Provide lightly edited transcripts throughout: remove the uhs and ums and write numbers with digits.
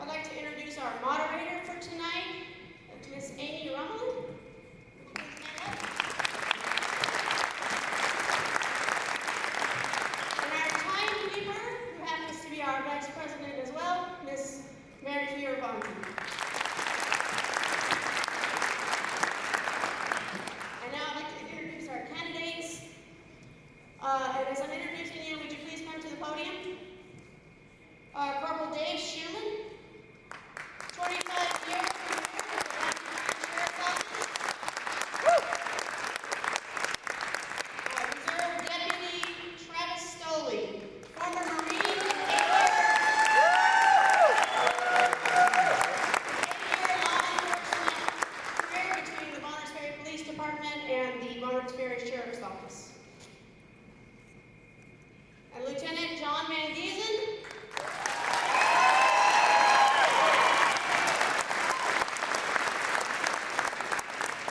I'd like to introduce our moderator for tonight, Miss Amy Rumlin. And our timekeeper, who happens to be our Vice President as well, Miss Mary Fiervon. And now I'd like to introduce our candidates. And as I'm introducing you, would you please come to the podium? Corporal Dave Schumann, 25 years from the Sheriff's Office. Reserve Deputy Travis Stoley, former Marine and 8-year law enforcement career between the Bonners Ferry Police Department and the Bonners Ferry Sheriff's Office. And Lieutenant John Van Giesen,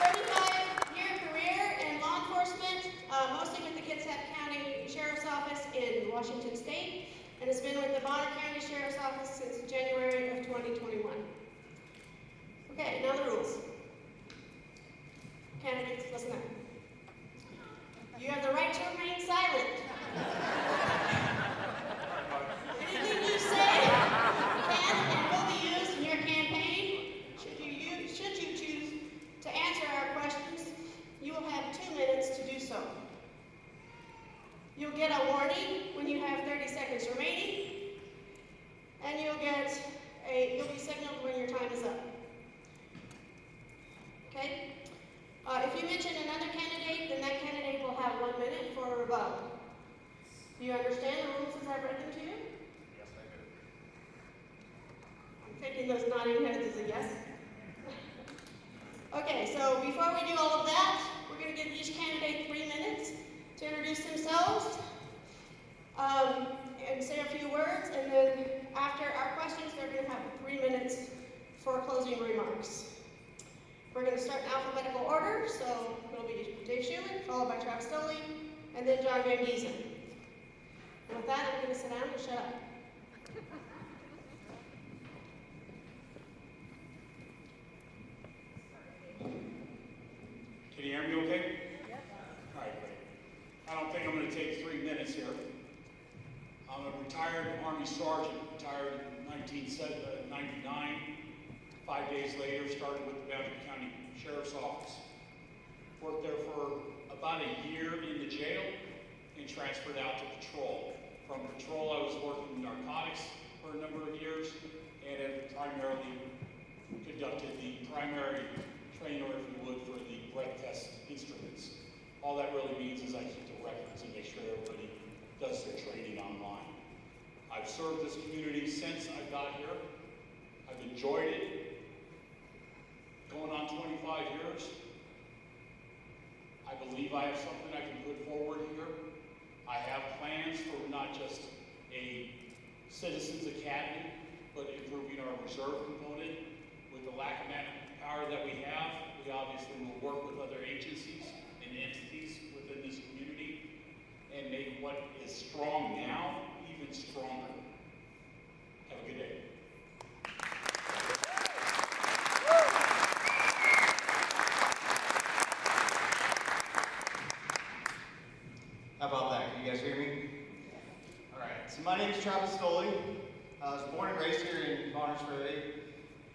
35-year career in law enforcement, mostly with the Kitsap County Sheriff's Office in Washington State, and has been with the Bonner County Sheriff's Office since January of 2021. Okay, now the rules. Candidates, listen up. You have the right to remain silent. Anything you say can and will be used in your campaign. Should you choose to answer our questions, you will have 2 minutes to do so. You'll get a warning when you have 30 seconds remaining, and you'll be signaled when your time is up. Okay? If you mention another candidate, then that candidate will have 1 minute for a rebuttal. Do you understand the rules as I've read them to you? Yes, I do. I'm taking those nodding heads as a yes. Okay, so before we do all of that, we're going to give each candidate 3 minutes to introduce themselves and say a few words, and then after our questions, they're going to have 3 minutes for closing remarks. We're going to start in alphabetical order, so it'll be Dave Schumann, followed by Travis Stoley, and then John Van Giesen. And with that, I'm going to sit down and shut up. Can you hear me okay? Yep. All right, great. I don't think I'm going to take 3 minutes here. I'm a retired Army sergeant, retired in 1999. 5 days later, started with the Boundary County Sheriff's Office. Worked there for about a year in the jail and transferred out to patrol. From patrol, I was working narcotics for a number of years and have primarily conducted the primary training, or if you would, for the breath test instruments. All that really means is I keep the records and make sure everybody does their training online. I've served this community since I got here. I've enjoyed it. Going on 25 years. I believe I have something I can put forward here. I have plans for not just a citizens academy, but improving our reserve component. With the lack of manpower that we have, we obviously will work with other agencies and entities within this community and make what is strong now even stronger. Have a good day. How about that? Can you guys hear me? All right. So my name is Travis Stoley. I was born and raised here in Bonners Ferry.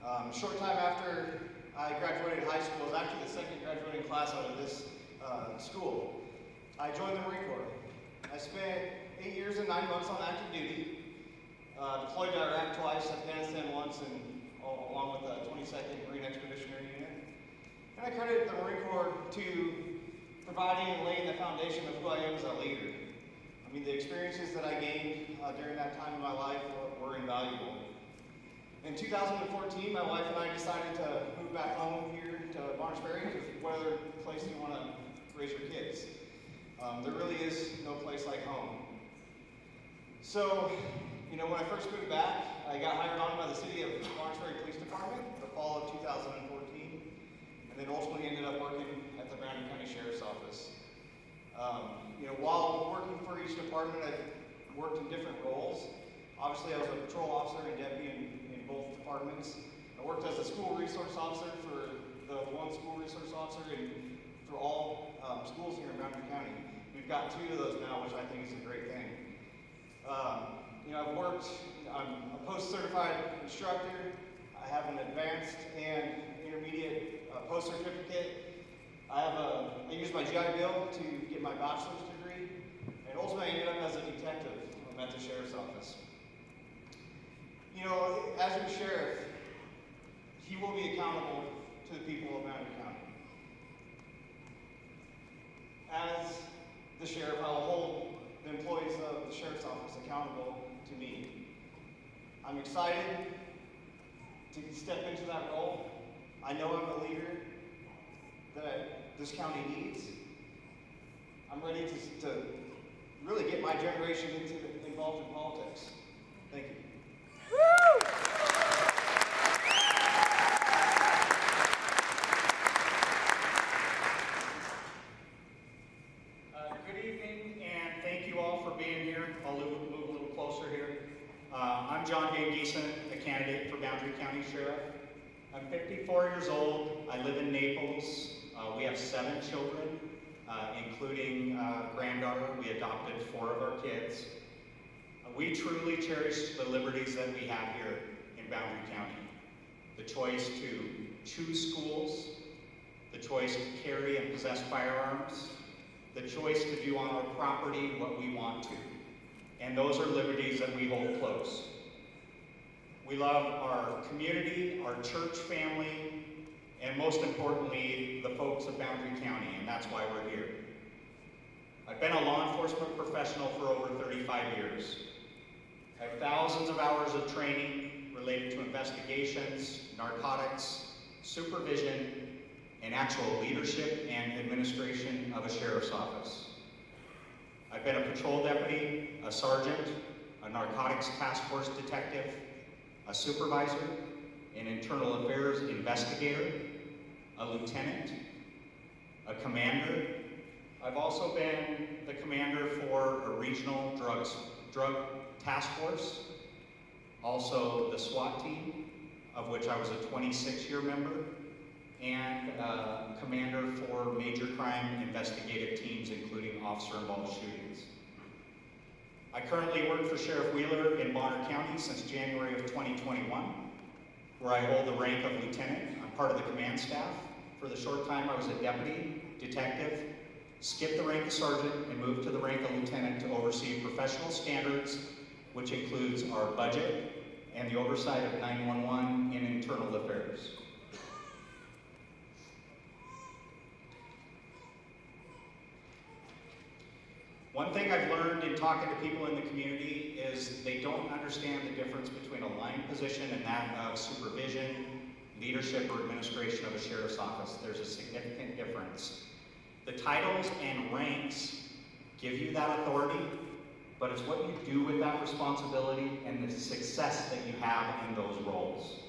A short time after I graduated high school, it was actually the second graduating class out of this school. I joined the Marine Corps. I spent 8 years and 9 months on active duty. Deployed to Iraq twice, Afghanistan once, and along with the 22nd Marine Expeditionary Unit. And I credit the Marine Corps to providing and laying the foundation of who I am as a leader. I mean, the experiences that I gained during that time in my life were invaluable. In 2014, my wife and I decided to move back home here to Bonners Ferry, because what other place do you want to raise your kids? There really is no place like home. So, when I first moved back, I got hired on by the City of Bonners Ferry Police Department in the fall of 2014, and then ultimately ended up working at the Boundary County Sheriff's Office. While working for each department, I've worked in different roles. Obviously, I was a patrol officer and deputy in both both departments. I worked as a school resource officer for the one school resource officer and for all schools here in Boundary County. We've got 2 of those now, which I think is a great thing. I'm a post-certified instructor. I have an advanced and intermediate post-certificate. I used my GI Bill to get my bachelor's degree, and ultimately I ended up as a detective at the sheriff's office. As your sheriff, he will be accountable to the people of Boundary County. As the sheriff, I will hold the employees of the sheriff's office accountable to me. I'm excited to step into that role. I know I'm a leader that this county needs. I'm ready to really get my generation involved in politics. Thank you. Good evening, and thank you all for being here. I'll move a little closer here. I'm John Van Giesen, a candidate for Boundary County Sheriff. I'm 54 years old. I live in Naples. We have 7 children, including granddaughter. We adopted 4 of our kids. We truly cherish the liberties that we have here in Boundary County. The choice to choose schools, the choice to carry and possess firearms, the choice to do on our property what we want to. And those are liberties that we hold close. We love our community, our church family, and most importantly, the folks of Boundary County, and that's why we're here. I've been a law enforcement professional for over 35 years. I have thousands of hours of training related to investigations, narcotics, supervision, and actual leadership and administration of a sheriff's office. I've been a patrol deputy, a sergeant, a narcotics task force detective, a supervisor, an internal affairs investigator, a lieutenant, a commander. I've also been the commander for a regional drug task force, also the SWAT team, of which I was a 26-year member, and commander for major crime investigative teams, including officer-involved shootings. I currently work for Sheriff Wheeler in Bonner County since January of 2021, where I hold the rank of lieutenant. I'm part of the command staff. For the short time I was a deputy, detective, skipped the rank of sergeant, and moved to the rank of lieutenant to oversee professional standards, which includes our budget and the oversight of 911 and internal affairs. One thing I've learned in talking to people in the community is they don't understand the difference between a line position and that of supervision, leadership, or administration of a sheriff's office. There's a significant difference. The titles and ranks give you that authority, but it's what you do with that responsibility and the success that you have in those roles.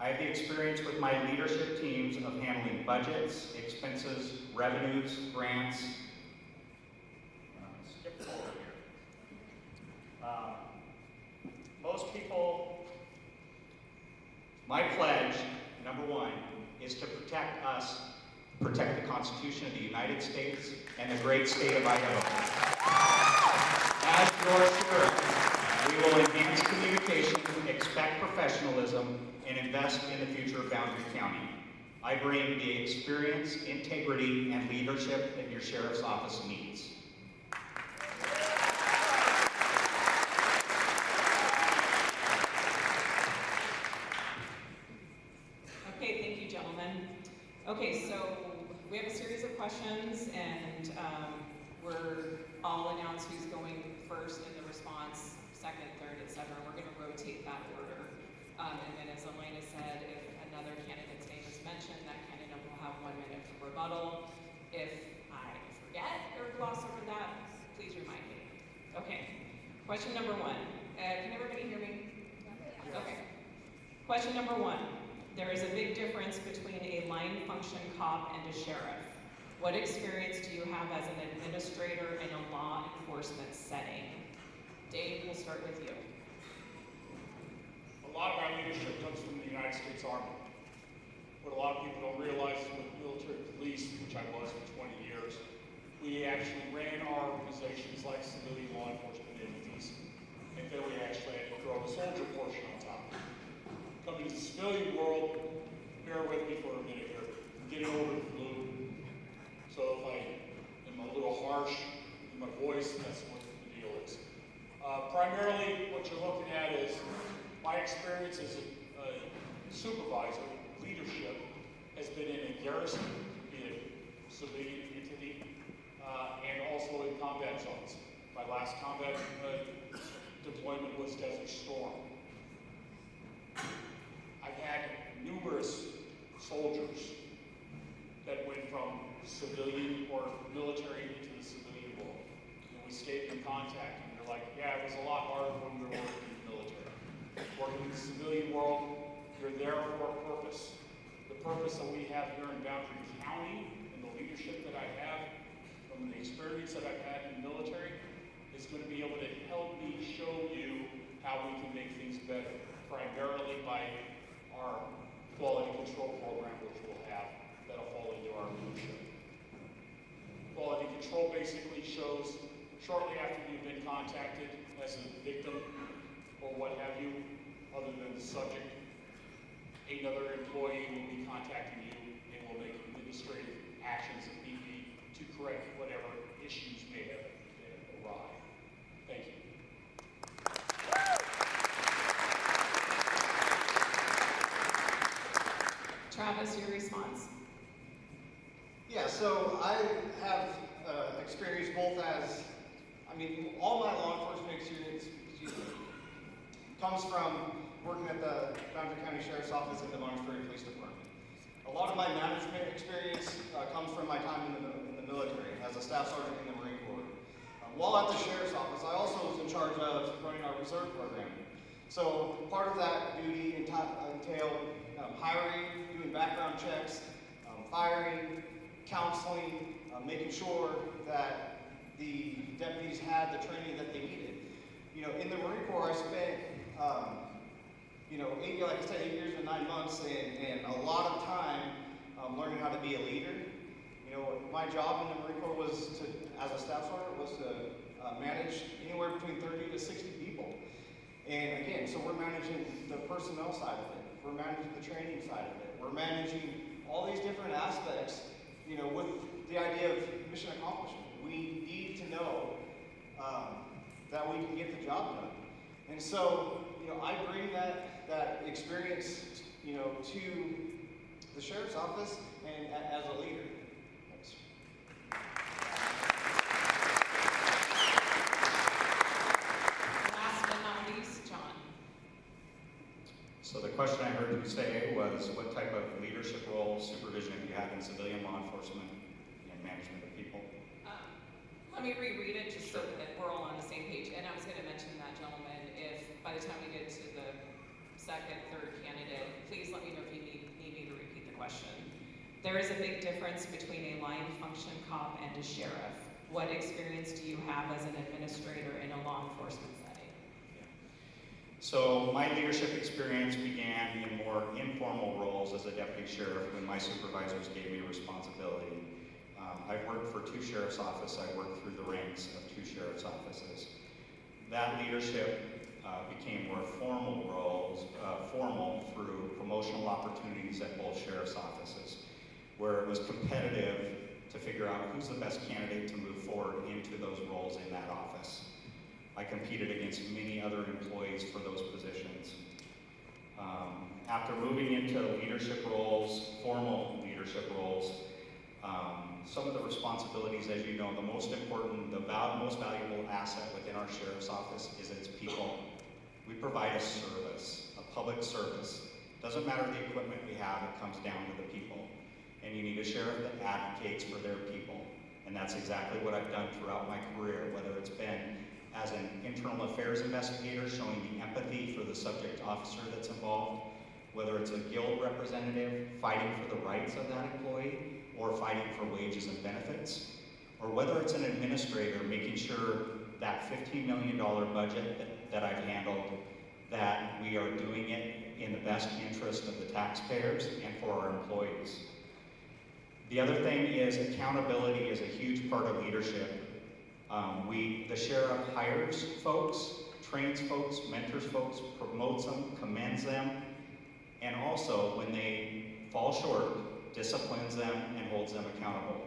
I have the experience with my leadership teams of handling budgets, expenses, revenues, grants. Skip forward here. Most people, my pledge, number 1, is to protect us, protect the Constitution of the United States and the great state of Idaho. As your sheriff, we will enhance communication, expect professionalism, and invest in the future of Boundary County. I bring the experience, integrity, and leadership that your sheriff's office needs. Okay, thank you, gentlemen. Okay, so we have a series of questions, and we're all announce who's going first in the response, second, third, etc. We're going to rotate that order. And then as Elena said, if another candidate's name is mentioned, that candidate will have 1 minute for rebuttal. If I forget or gloss over that, please remind me. Okay, question number 1. Can everybody hear me? Okay. Question number 1. There is a big difference between a line function cop and a sheriff. What experience do you have as an administrator in a law enforcement setting? Dave, we'll start with you. A lot of I was for 20 years, we actually ran our organizations like civilian law enforcement entities, and then we actually had to throw the soldier portion on top. Coming to the civilian world, bear with me for a minute here. I'm getting over the flu, so if I am a little harsh in my voice, that's what the deal is. Primarily, what you're looking at is my experience as a supervisor, leadership, has been in a garrison, be it civilian entity, and also in combat zones. My last combat deployment was Desert Storm. I've had numerous soldiers that went from civilian or military into the civilian world. And we stayed in contact, and they're like, yeah, it was a lot harder when we were working in the military. Working in the civilian world, you're there for a purpose. The purpose that we have here in Boundary County, and the leadership that I have, from the experience that I've had in the military, is going to be able to help me show you how we can make things better, primarily by our quality control program, which we'll have, that'll fall into our leadership. Quality control basically shows shortly after you've been contacted as a victim or what have you, other than the subject, another employee will be contacting you and will make administrative actions if need be to correct whatever issues may have arrived. Thank you. Travis, your response. Yeah, so I have experience both as, all my law enforcement experience comes from working at the Boundary County Sheriff's Office and the Montgomery Police Department. A lot of my management experience comes from my time in the military as a staff sergeant in the Marine Corps. While at the Sheriff's Office, I also was in charge of running our reserve program. So part of that duty entailed hiring, doing background checks, firing, counseling, making sure that the deputies had the training that they needed. In the Marine Corps, I spent, 8 years and 9 months, and a lot of time learning how to be a leader. My job in the Marine Corps was to, as a staff sergeant, was to manage anywhere between 30 to 60 people. And again, so we're managing the personnel side of it. We're managing the training side of it. We're managing all these different aspects, with the idea of mission accomplishment. We need to know that we can get the job done. And so, I bring that experience, to the Sheriff's Office and as a leader. Thanks. Last but not least, John. So the question I heard you say was, what type of leadership role, supervision have you had in civilian law enforcement and management of people? Let me reread it just so that we're all on the same page. And I was going to mention that, gentlemen, if by the time we get to the second, third candidate, please let me know if you need me to repeat the question. There is a big difference between a line function cop and a sheriff. What experience do you have as an administrator in a law enforcement setting? So my leadership experience began in more informal roles as a deputy sheriff when my supervisors gave me responsibility. I've worked for 2 sheriff's offices. I worked through the ranks of 2 sheriff's offices. That leadership became more formal roles, formal through promotional opportunities at both sheriff's offices, where it was competitive to figure out who's the best candidate to move forward into those roles in that office. I competed against many other employees for those positions. After moving into leadership roles, formal leadership roles, some of the responsibilities, as you know, the most important, most valuable asset within our sheriff's office is its people. We provide a service, a public service. Doesn't matter the equipment we have, it comes down to the people. And you need a sheriff that advocates for their people. And that's exactly what I've done throughout my career, whether it's been as an internal affairs investigator, showing the empathy for the subject officer that's involved, whether it's a guild representative fighting for the rights of that employee, or fighting for wages and benefits, or whether it's an administrator making sure that $15 million budget that I've handled, that we are doing it in the best interest of the taxpayers and for our employees. The other thing is accountability is a huge part of leadership. The sheriff hires folks, trains folks, mentors folks, promotes them, commends them, and also when they fall short, disciplines them and holds them accountable.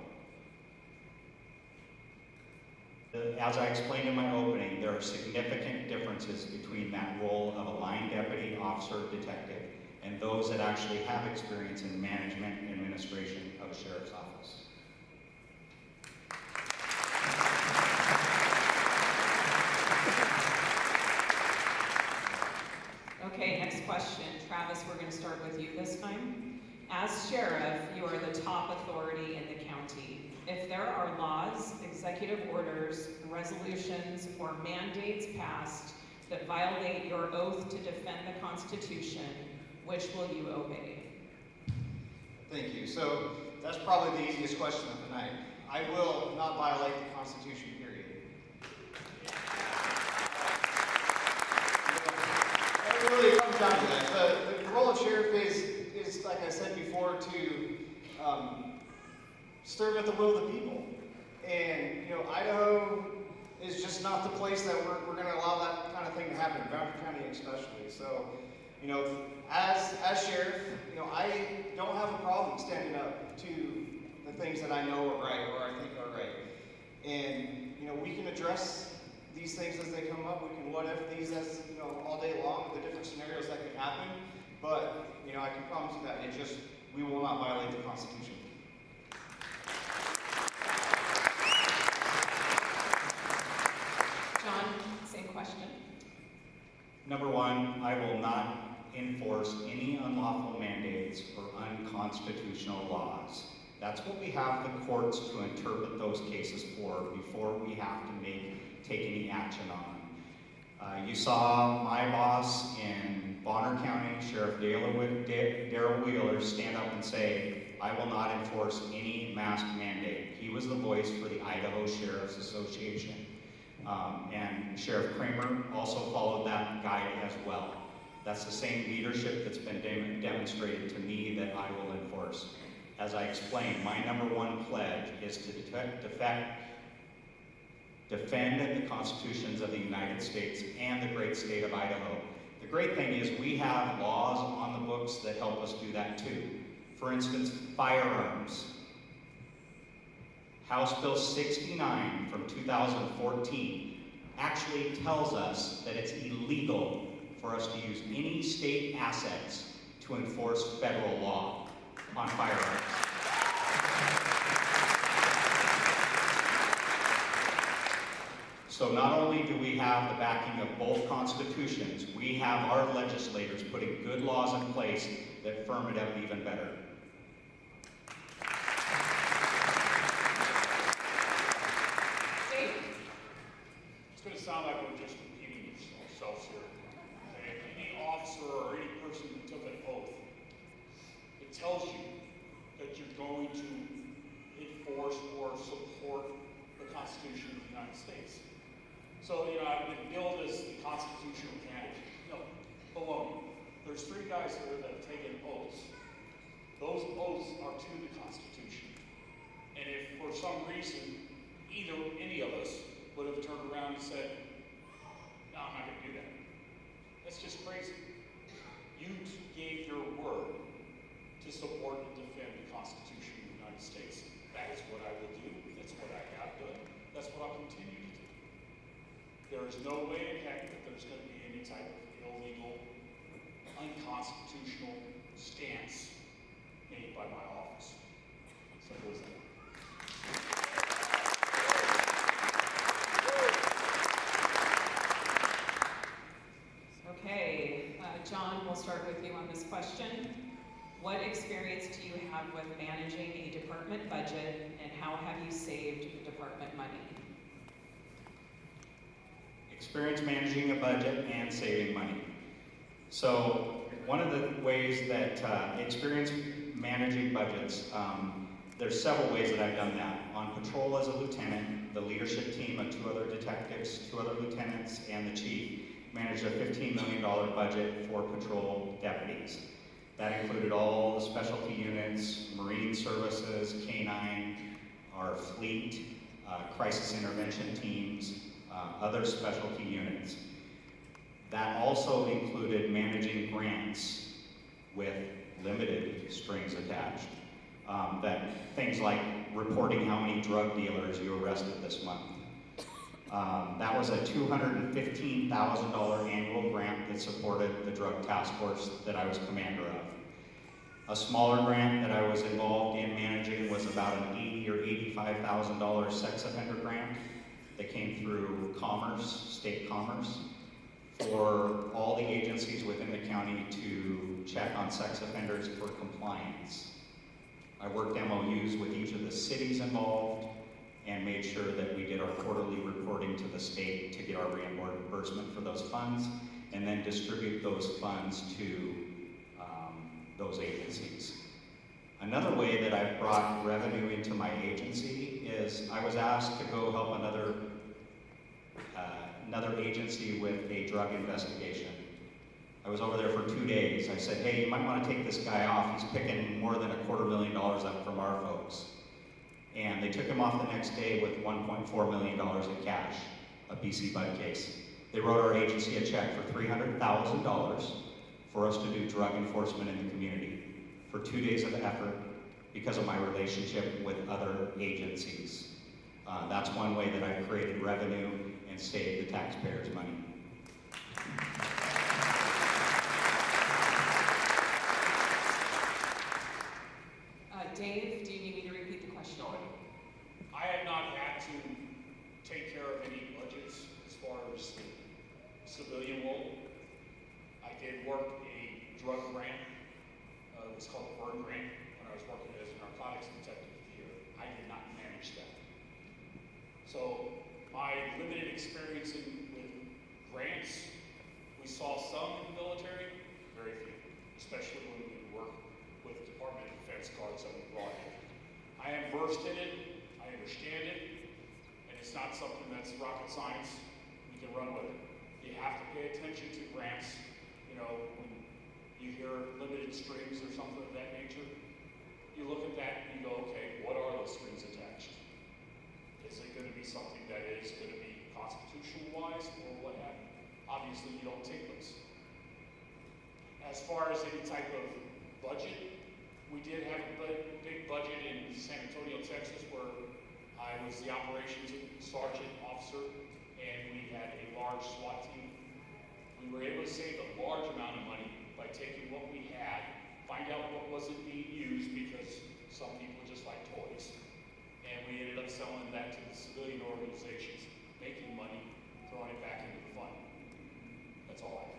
As I explained in my opening, there are significant differences between that role of a line deputy, officer, detective, and those that actually have experience in management and administration of a sheriff's office. Okay, next question. Travis, we're going to start with you this time. As sheriff, you are the top authority in the county. If there are laws, executive orders, resolutions, or mandates passed that violate your oath to defend the Constitution, which will you obey? Thank you. So that's probably the easiest question of the night. I will not violate the Constitution, period. It really comes down to that. The role of sheriff is, like I said before, to serve at the will of the people. And, Idaho is just not the place that we're going to allow that kind of thing to happen, Boundary County especially. So, as sheriff, I don't have a problem standing up to the things that I know are right or I think are right. And, we can address these things as they come up. We can what if these as, all day long, the different scenarios that could happen. But, I can promise you that we will not violate the Constitution. John, same question. Number one, I will not enforce any unlawful mandates or unconstitutional laws. That's what we have the courts to interpret those cases for before we have to take any action on them. You saw my boss in Bonner County, Sheriff Darrell Wheeler, stand up and say, I will not enforce any mask mandate. He was the voice for the Idaho Sheriff's Association. And Sheriff Kramer also followed that guide as well. That's the same leadership that's been demonstrated to me that I will enforce. As I explained, my number one pledge is to defend the constitutions of the United States and the great state of Idaho. The great thing is we have laws on the books that help us do that too. For instance, firearms. House Bill 69 from 2014 actually tells us that it's illegal for us to use any state assets to enforce federal law on firearms. So not only do we have the backing of both constitutions, we have our legislators putting good laws in place that firm it up even better. It's going to sound like we're just repeating ourselves here. And any officer or any person who took an oath, it tells you that you're going to enforce or support the Constitution of the United States. So, I've been billed as the constitutional candidate. No, baloney. There's 3 guys here that have taken oaths. Those oaths are to the Constitution. And if for some reason, any of us would have turned around and said, no, I'm not going to do that. That's just crazy. You gave your word to support and defend the Constitution of the United States. That is what I will do. That's what I have done. That's what I'll continue to do. There is no way in heck that there's going to be any type of illegal, unconstitutional stance made by my office. Simple as that. Okay, John, we'll start with you on this question. What experience do you have with managing a department budget, and how have you saved department money? Experience managing a budget and saving money. So one of the ways that experience managing budgets, there's several ways that I've done that. On patrol as a lieutenant, the leadership team of 2 other detectives, 2 other lieutenants, and the chief managed a $15 million budget for patrol deputies. That included all the specialty units, Marine Services, K-9, our fleet, crisis intervention teams, other specialty units. That also included managing grants with limited strings attached. Things like reporting how many drug dealers you arrested this month. That was a $215,000 annual grant that supported the drug task force that I was commander of. A smaller grant that I was involved in managing was about an $80,000 or $85,000 sex offender grant that came through Commerce, State Commerce, for all the agencies within the county to check on sex offenders for compliance. I worked MOUs with each of the cities involved and made sure that we did our quarterly reporting to the state to get our reimbursement for those funds, and then distribute those funds to those agencies. Another way that I've brought revenue into my agency is I was asked to go help another agency with a drug investigation. I was over there for 2 days. I said, hey, you might want to take this guy off. He's picking more than $250,000 up from our folks. And they took him off the next day with $1.4 million in cash, a BC Bud case. They wrote our agency a check for $300,000 for us to do drug enforcement in the community for 2 days of effort because of my relationship with other agencies. That's one way that I've created revenue and saved the taxpayers money. Dave, do you need me to repeat the question? No, I have not had to take care of any budgets as far as the civilian world. I did work a drug grant. It was called the Burn Grant when I was working as a narcotics detective here. I did not manage that. So my limited experience with grants, we saw some in the military, very few, especially when we work with Department of Defense cards that we brought in. I am versed in it, I understand it, and it's not something that's rocket science. We can run with it. You have to pay attention to grants. You know, when you hear limited strings or something of that nature, you look at that and you go, okay, what are those strings attached? Is it going to be something that is going to be constitutional-wise or what have you? Obviously, you don't take those. As far as any type of budget, we did have a big budget in San Antonio, Texas, where I was the operations sergeant officer, and we had a large SWAT team. We were able to save a large amount of money by taking what we had, find out what wasn't being used, because some people just like toys, and we ended up selling that to the civilian organizations, making money, throwing it back into the fund. That's all I have.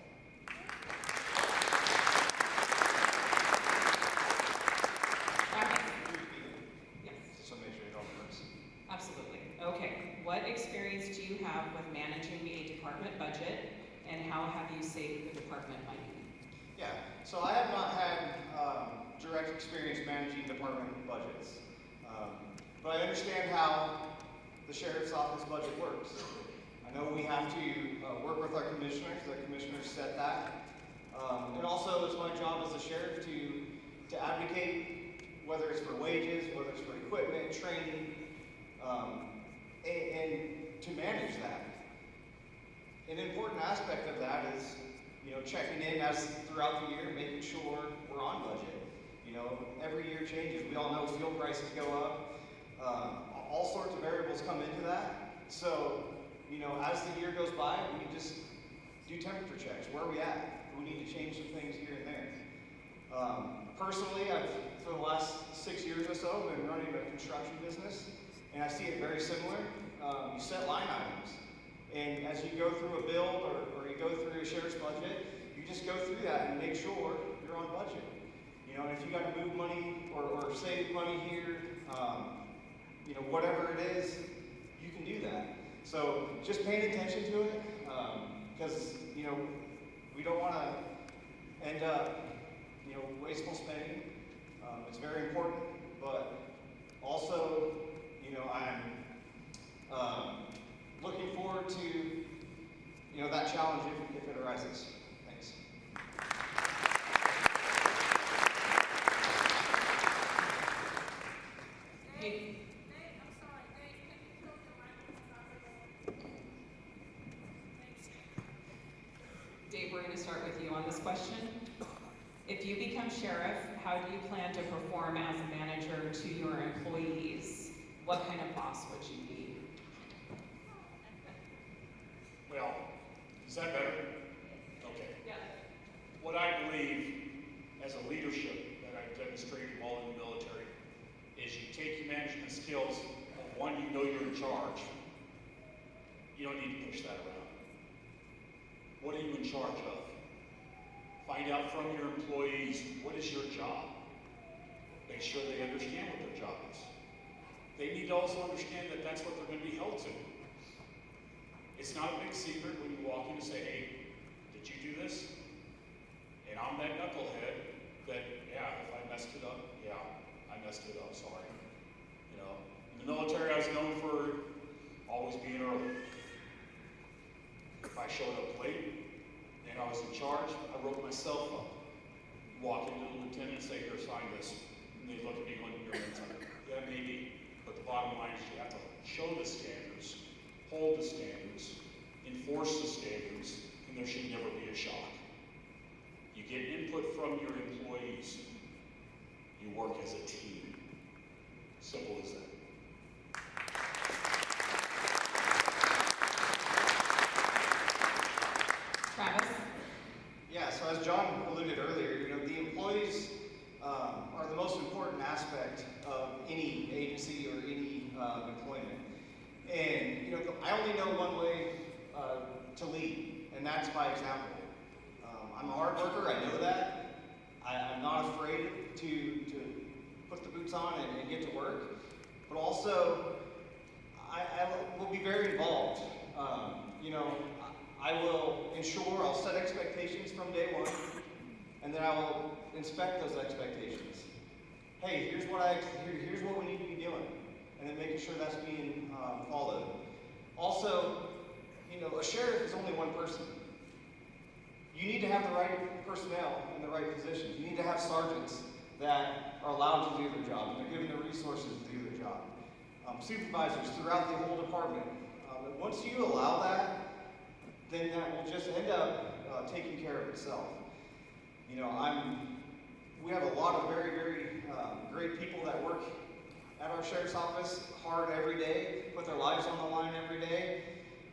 Absolutely. Okay, what experience do you have with managing a department budget, and how have you saved the department money? Yeah, so I have not had direct experience managing department budgets, but I understand how the sheriff's office budget works. I know we have to work with our commissioners. The commissioners set that, and also it's my job as a sheriff to advocate, whether it's for wages, whether it's for equipment, training, and to manage that. An important aspect of that is, checking in as throughout the year, making sure we're on budget. Every year changes. We all know fuel prices go up. All sorts of variables come into that. So, as the year goes by, we just do temperature checks. Where are we at? Do we need to change some things here and there? Personally, for the last 6 years or so, been running a construction business, and I see it very similar. You set line items, and as you go through a build or you go through a sheriff's budget, you just go through that and make sure you're on budget. And if you got to move money or save money here, whatever it is, you can do that. So just paying attention to it, because we don't want to end up wasteful spending. It's very important, but also, I'm looking forward to, that challenge if it arises. Thanks. we're going to start with you on this question. If you become sheriff, how do you plan to perform as a manager to your employees? What kind of boss would you be? Well, is that better? Okay. Yeah. What I believe as a leadership that I've demonstrated while in the military is you take your management skills of one, you know you're in charge. You don't need to push that around. What are you in charge of? Find out from your employees, what is your job? Make sure they understand what their job is. They need to also understand that that's what they're going to be held to. It's not a big secret when you walk in and say, hey, did you do this? And I'm that knucklehead that, yeah, if I messed it up, yeah, I messed it up, sorry. You know, in the military I was known for always being early. If I showed up late and I was in charge, I wrote myself up. Walk into the lieutenant and say, here, sign this. And they'd look at me going, you're an intern. Yeah, maybe. But the bottom line is you have to show the standards, hold the standards, enforce the standards, and there should never be a shock. You get input from your employees. You work as a team. Simple as that. Travis? Yeah, so as John alluded earlier, you know, the employees are the most important aspect of any agency or any employment. And, you know, I only know one way to lead, and that's by example. I'm a hard worker, I know that. I'm not afraid to put the boots on and get to work. But also, I will be very involved. You know, I will ensure I'll set expectations from day one, and then I will inspect those expectations. Hey, here's what we need to be doing, and then making sure that's being followed. Also, you know, a sheriff is only one person. You need to have the right personnel in the right positions. You need to have sergeants that are allowed to do their job, and they're given the resources to do their job. Supervisors throughout the whole department. But once you allow that, then that will just end up taking care of itself. You know, we have a lot of very, very great people that work at our sheriff's office hard every day, put their lives on the line every day,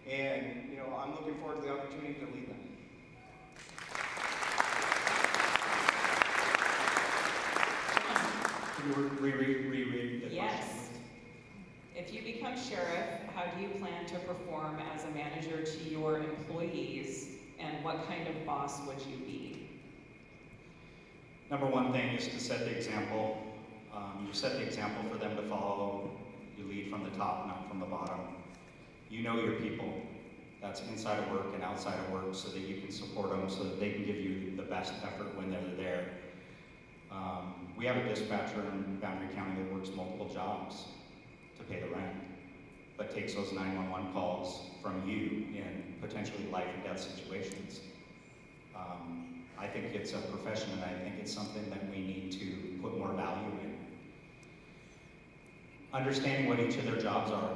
and you know, I'm looking forward to the opportunity to lead them. Can you reread the question? Yes. If you become sheriff, how do you plan to perform as a manager to your employees, and what kind of boss would you be? Number one thing is to set the example. You set the example for them to follow. You lead from the top, not from the bottom. You know your people. That's inside of work and outside of work, so that you can support them, so that they can give you the best effort when they're there. We have a dispatcher in Boundary County that works multiple jobs to pay the rent, but takes those 911 calls from you in potentially life and death situations. I think it's a profession, and I think it's something that we need to put more value in. Understanding what each of their jobs are.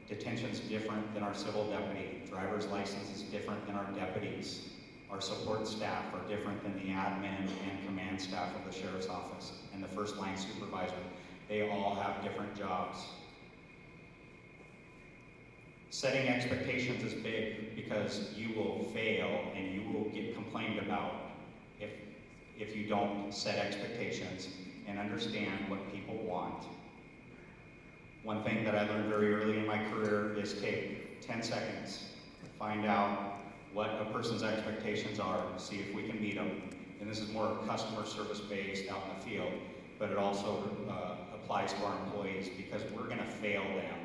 Detention's different than our civil deputy. Driver's license is different than our deputies. Our support staff are different than the admin and command staff of the sheriff's office and the first line supervisor. They all have different jobs. Setting expectations is big, because you will fail and you will get complained about if you don't set expectations and understand what people want. One thing that I learned very early in my career is take 10 seconds, find out what a person's expectations are, see if we can meet them. And this is more customer service based out in the field, but it also applies to our employees, because we're going to fail them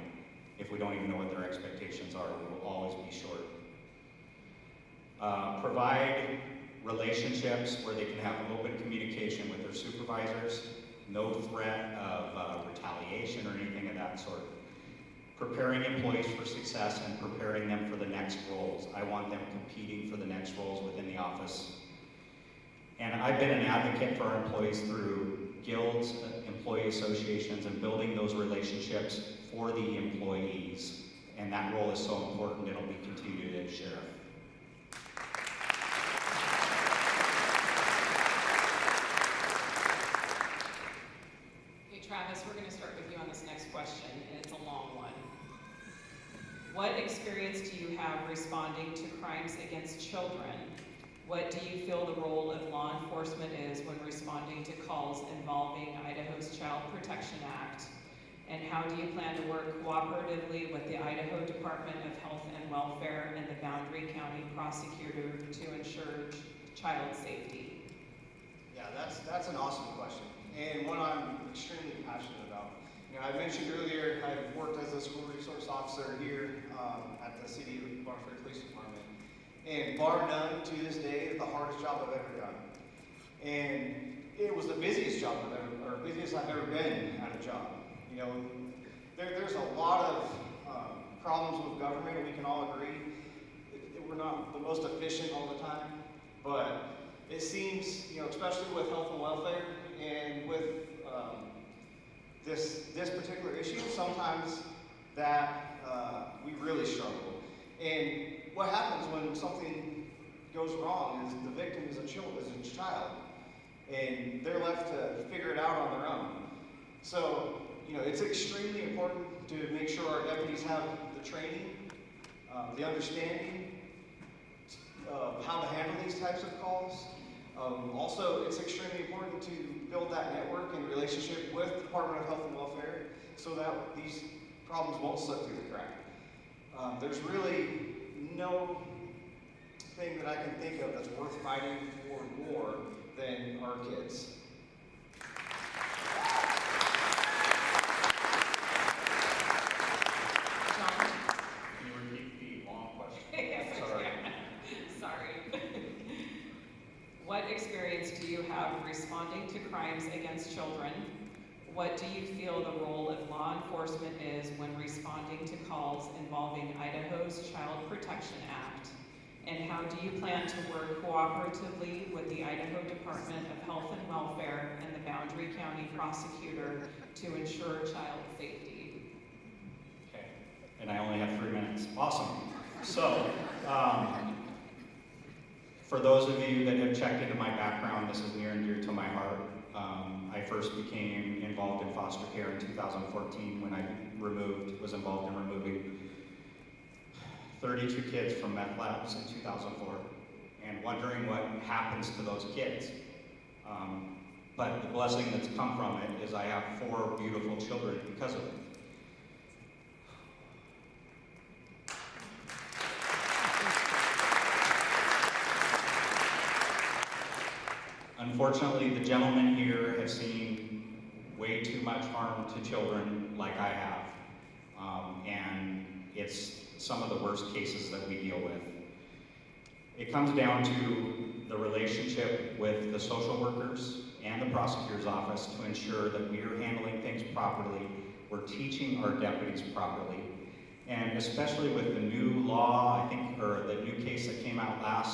if we don't even know what their expectations are. We will always be short. Provide relationships where they can have open communication with their supervisors, no threat of retaliation or anything of that sort. Preparing employees for success and preparing them for the next roles. I want them competing for the next roles within the office. And I've been an advocate for our employees through guilds, employee associations, and building those relationships for the employees. And that role is so important, it'll be continued as sheriff. responding to crimes against children, what do you feel the role of law enforcement is when responding to calls involving Idaho's Child Protection Act? And how do you plan to work cooperatively with the Idaho Department of Health and Welfare and the Boundary County Prosecutor to ensure child safety? Yeah, that's an awesome question, and one I'm extremely passionate about. You know, I mentioned earlier, I've worked as a school resource officer here at the City of Marshall Police Department, and bar none, to this day, it's the hardest job I've ever done. And it was the busiest job busiest I've ever been at a job. You know, there's a lot of problems with government, and we can all agree we're not the most efficient all the time, but it seems, you know, especially with health and welfare and with this particular issue, sometimes that we really struggle. And what happens when something goes wrong is the victim is a child, and they're left to figure it out on their own. So, you know, it's extremely important to make sure our deputies have the training, the understanding of how to handle these types of calls. Also, it's extremely important to build that network and relationship with the Department of Health and Welfare so that these problems won't slip through the crack. There's really no thing that I can think of that's worth fighting for more than our kids. John? Can you repeat the long question? Yes, Sorry. Sorry. What experience do you have responding to crimes against children? What do you feel the role of law enforcement is when responding to calls involving Idaho's Child Protection Act? And how do you plan to work cooperatively with the Idaho Department of Health and Welfare and the Boundary County Prosecutor to ensure child safety? Okay, and I only have 3 minutes. Awesome. So, for those of you that have checked into my background, this is near and dear to my heart. I first became involved in foster care in 2014 when I was involved in removing 32 kids from meth labs in 2004 and wondering what happens to those kids. But the blessing that's come from it is I have 4 beautiful children because of it. Unfortunately, the gentlemen here have seen way too much harm to children like I have. And it's some of the worst cases that we deal with. It comes down to the relationship with the social workers and the prosecutor's office to ensure that we are handling things properly, we're teaching our deputies properly, and especially with the new law, I think, or the new case that came out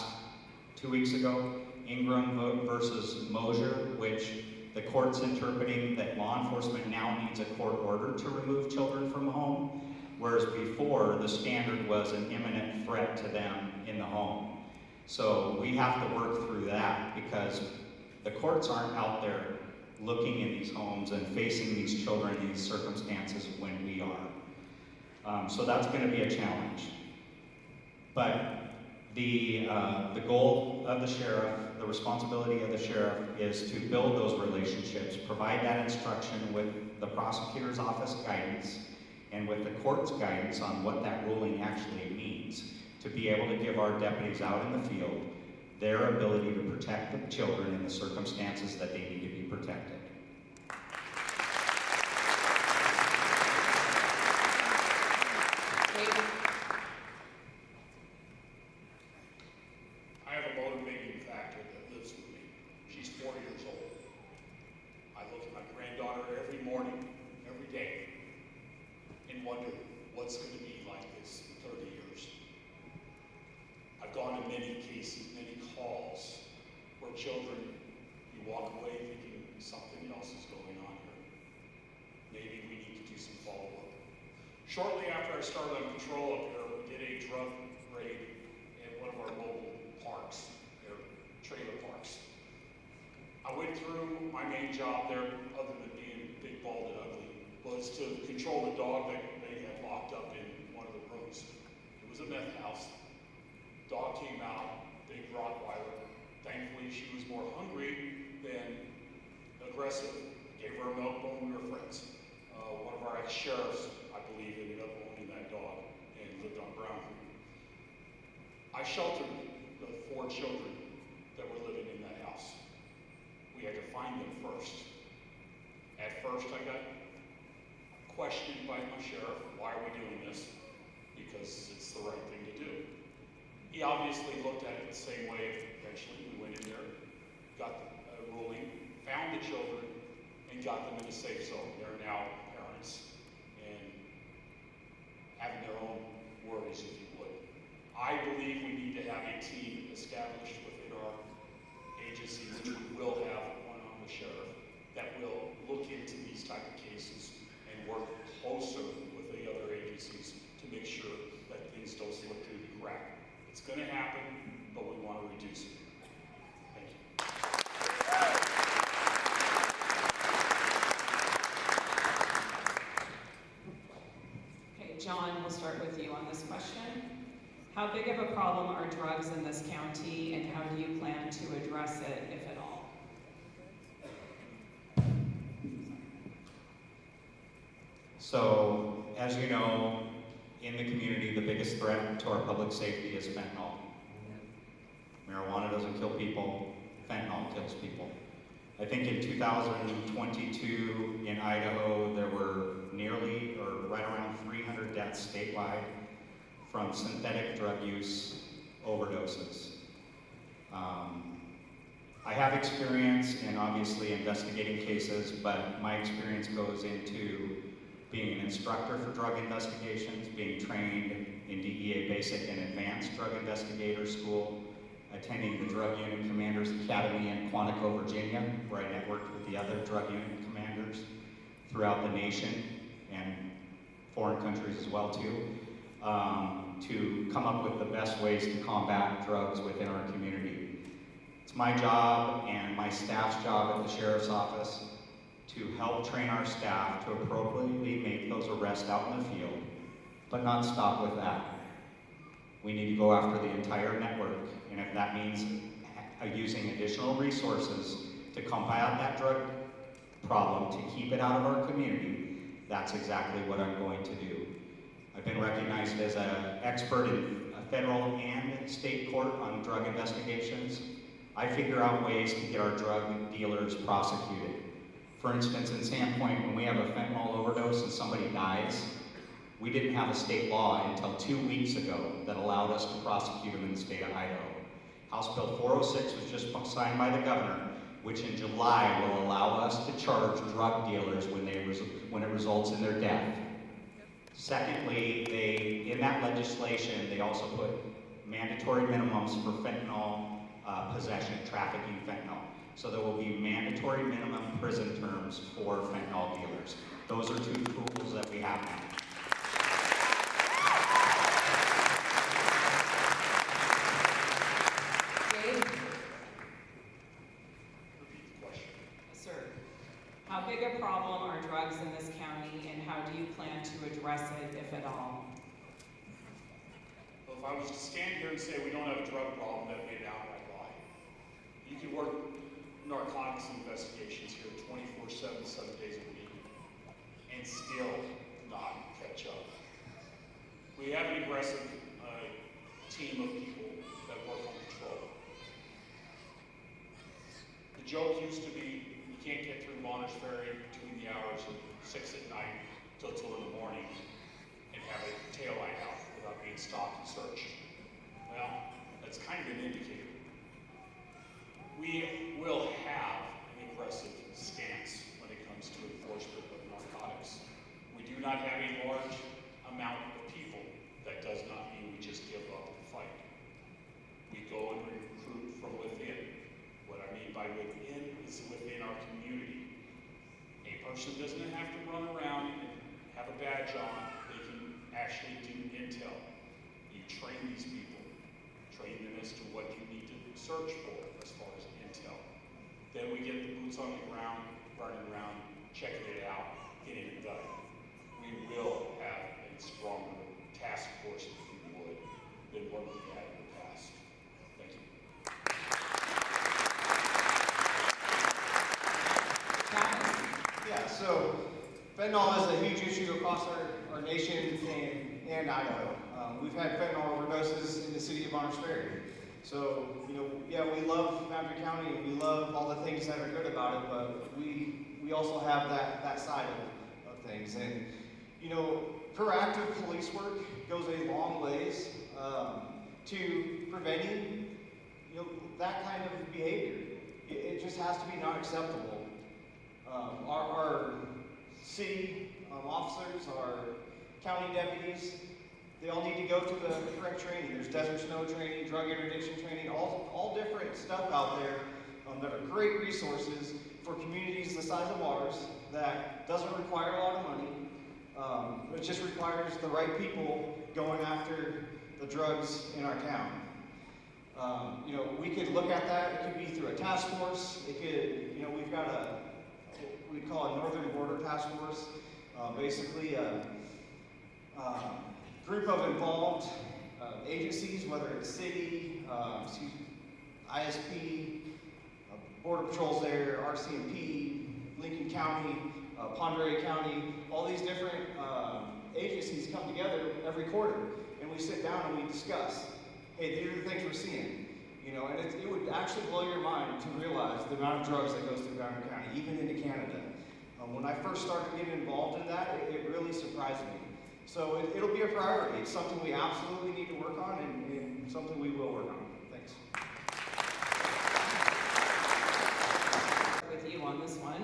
2 weeks ago, Ingram versus Mosier, which the court's interpreting that law enforcement now needs a court order to remove children from home, whereas before the standard was an imminent threat to them in the home. So we have to work through that because the courts aren't out there looking in these homes and facing these children in these circumstances when we are. So that's going to be a challenge. But the goal of the sheriff, the responsibility of the sheriff is to build those relationships, provide that instruction with the prosecutor's office guidance and with the court's guidance on what that ruling actually means, to be able to give our deputies out in the field their ability to protect the children in the circumstances that they need to be protected. I have a motivating factor that lives with me. She's 4 years old. I look at my granddaughter every morning, every day, and wonder what's going to be like this in 30 years. I've gone to many cases, many calls, where children, you walk away thinking something else is going on here. Maybe we need to do some follow-up. Shortly after I started on patrol up here, we did a drug raid at one of our local parks, their trailer parks. I went through my main job there, other than being big, bald, and ugly, was to control the dog that they had locked up in one of the rooms. It was a meth house. dog came out, big Rottweiler. Thankfully, she was more hungry than aggressive. Gave her a milk bone, we were friends. One of our ex-sheriffs, I believe, ended up owning that dog and lived on Brown Creek. I sheltered the 4 children that were living in that house. We had to find them first. At first, I got questioned by my sheriff, why are we doing this? Because it's the right thing to do. He obviously looked at it the same way. Eventually, we went in there, got a ruling, found the children, and got them in a safe zone. They're now parents and having their own worries, if you would. I believe we need to have a team established within our agency, which we will have one on the sheriff, that will look into these type of cases and work closer with the other agencies to make sure that things don't slip through the crack. It's going to happen, but we want to reduce it. Thank you. Okay, John, we'll start with you on this question. How big of a problem are drugs in this county, and how do you plan to address it, if at all? So, as you know, in the community, the biggest threat to our public safety is fentanyl. Marijuana doesn't kill people, fentanyl kills people. I think in 2022 in Idaho, there were nearly, or right around 300 deaths statewide from synthetic drug use overdoses. I have experience in obviously investigating cases, but my experience goes into being an instructor for drug investigations, being trained in DEA basic and advanced drug investigator school, attending the Drug Unit Commanders Academy in Quantico, Virginia, where I networked with the other drug unit commanders throughout the nation and foreign countries as well too, to come up with the best ways to combat drugs within our community. It's my job and my staff's job at the Sheriff's Office to help train our staff to appropriately make those arrests out in the field, but not stop with that. We need to go after the entire network, and if that means using additional resources to combat that drug problem, to keep it out of our community, that's exactly what I'm going to do. I've been recognized as an expert in a federal and state court on drug investigations. I figure out ways to get our drug dealers prosecuted. For instance, in Sandpoint, when we have a fentanyl overdose and somebody dies, we didn't have a state law until 2 weeks ago that allowed us to prosecute them in the state of Idaho. House Bill 406 was just signed by the governor, which in July will allow us to charge drug dealers when it results in their death. Secondly, in that legislation, they also put mandatory minimums for fentanyl possession, trafficking fentanyl. So there will be mandatory minimum prison terms for fentanyl dealers. Those are 2 tools that we have now. Dave? Repeat the question. Yes, sir. How big a problem are drugs in this county, and how do you plan to address it, if at all? Well, if I was to stand here and say we don't have a drug problem, that'd be an outright lie. You can work narcotics investigations here 24/7, 7 days a week, and still not catch up. We have an aggressive team of people that work on patrol. The joke used to be, you can't get through Monterey Ferry between the hours of 6 at night till 2 in the morning and have a tail light out without being stopped and searched. Well, that's kind of an indicator. We will have an aggressive stance when it comes to enforcement of narcotics. We do not have a large amount of people. That does not mean we just give up and fight. We go and recruit from within. What I mean by within is within our community. A person doesn't have to run around and have a badge on. They can actually do intel. You train these people. Train them as to what you need to search for as far as intel. Then we get the boots on the ground, running around, checking it out, getting it done. We will have a stronger task force, if you would, than what we had in the past. So fentanyl is a huge issue across our nation and Idaho. We've had fentanyl overdoses in the city of Bonners Ferry. So, yeah, we love Boundary County and we love all the things that are good about it, but we also have that side of things. And, proactive police work goes a long ways to preventing, that kind of behavior. It just has to be not acceptable. Our city officers, our county deputies, they all need to go to the correct training. There's desert snow training, drug interdiction training, all different stuff out there that are great resources for communities the size of ours that doesn't require a lot of money. It just requires the right people going after the drugs in our town. We could look at that. It could be through a task force. It could, we've got what we call a Northern Border Task Force, basically a group of involved agencies, whether it's city, ISP, Border Patrol's there, RCMP, Lincoln County, Ponderay County, all these different agencies come together every quarter, and we sit down and we discuss, hey, these are the things we're seeing. And it would actually blow your mind to realize the amount of drugs that goes through Boundary County, even into Canada. When I first started getting involved in that, it really surprised me. So it'll be a priority. It's something we absolutely need to work on, and something we will work on. Thanks. With you on this one.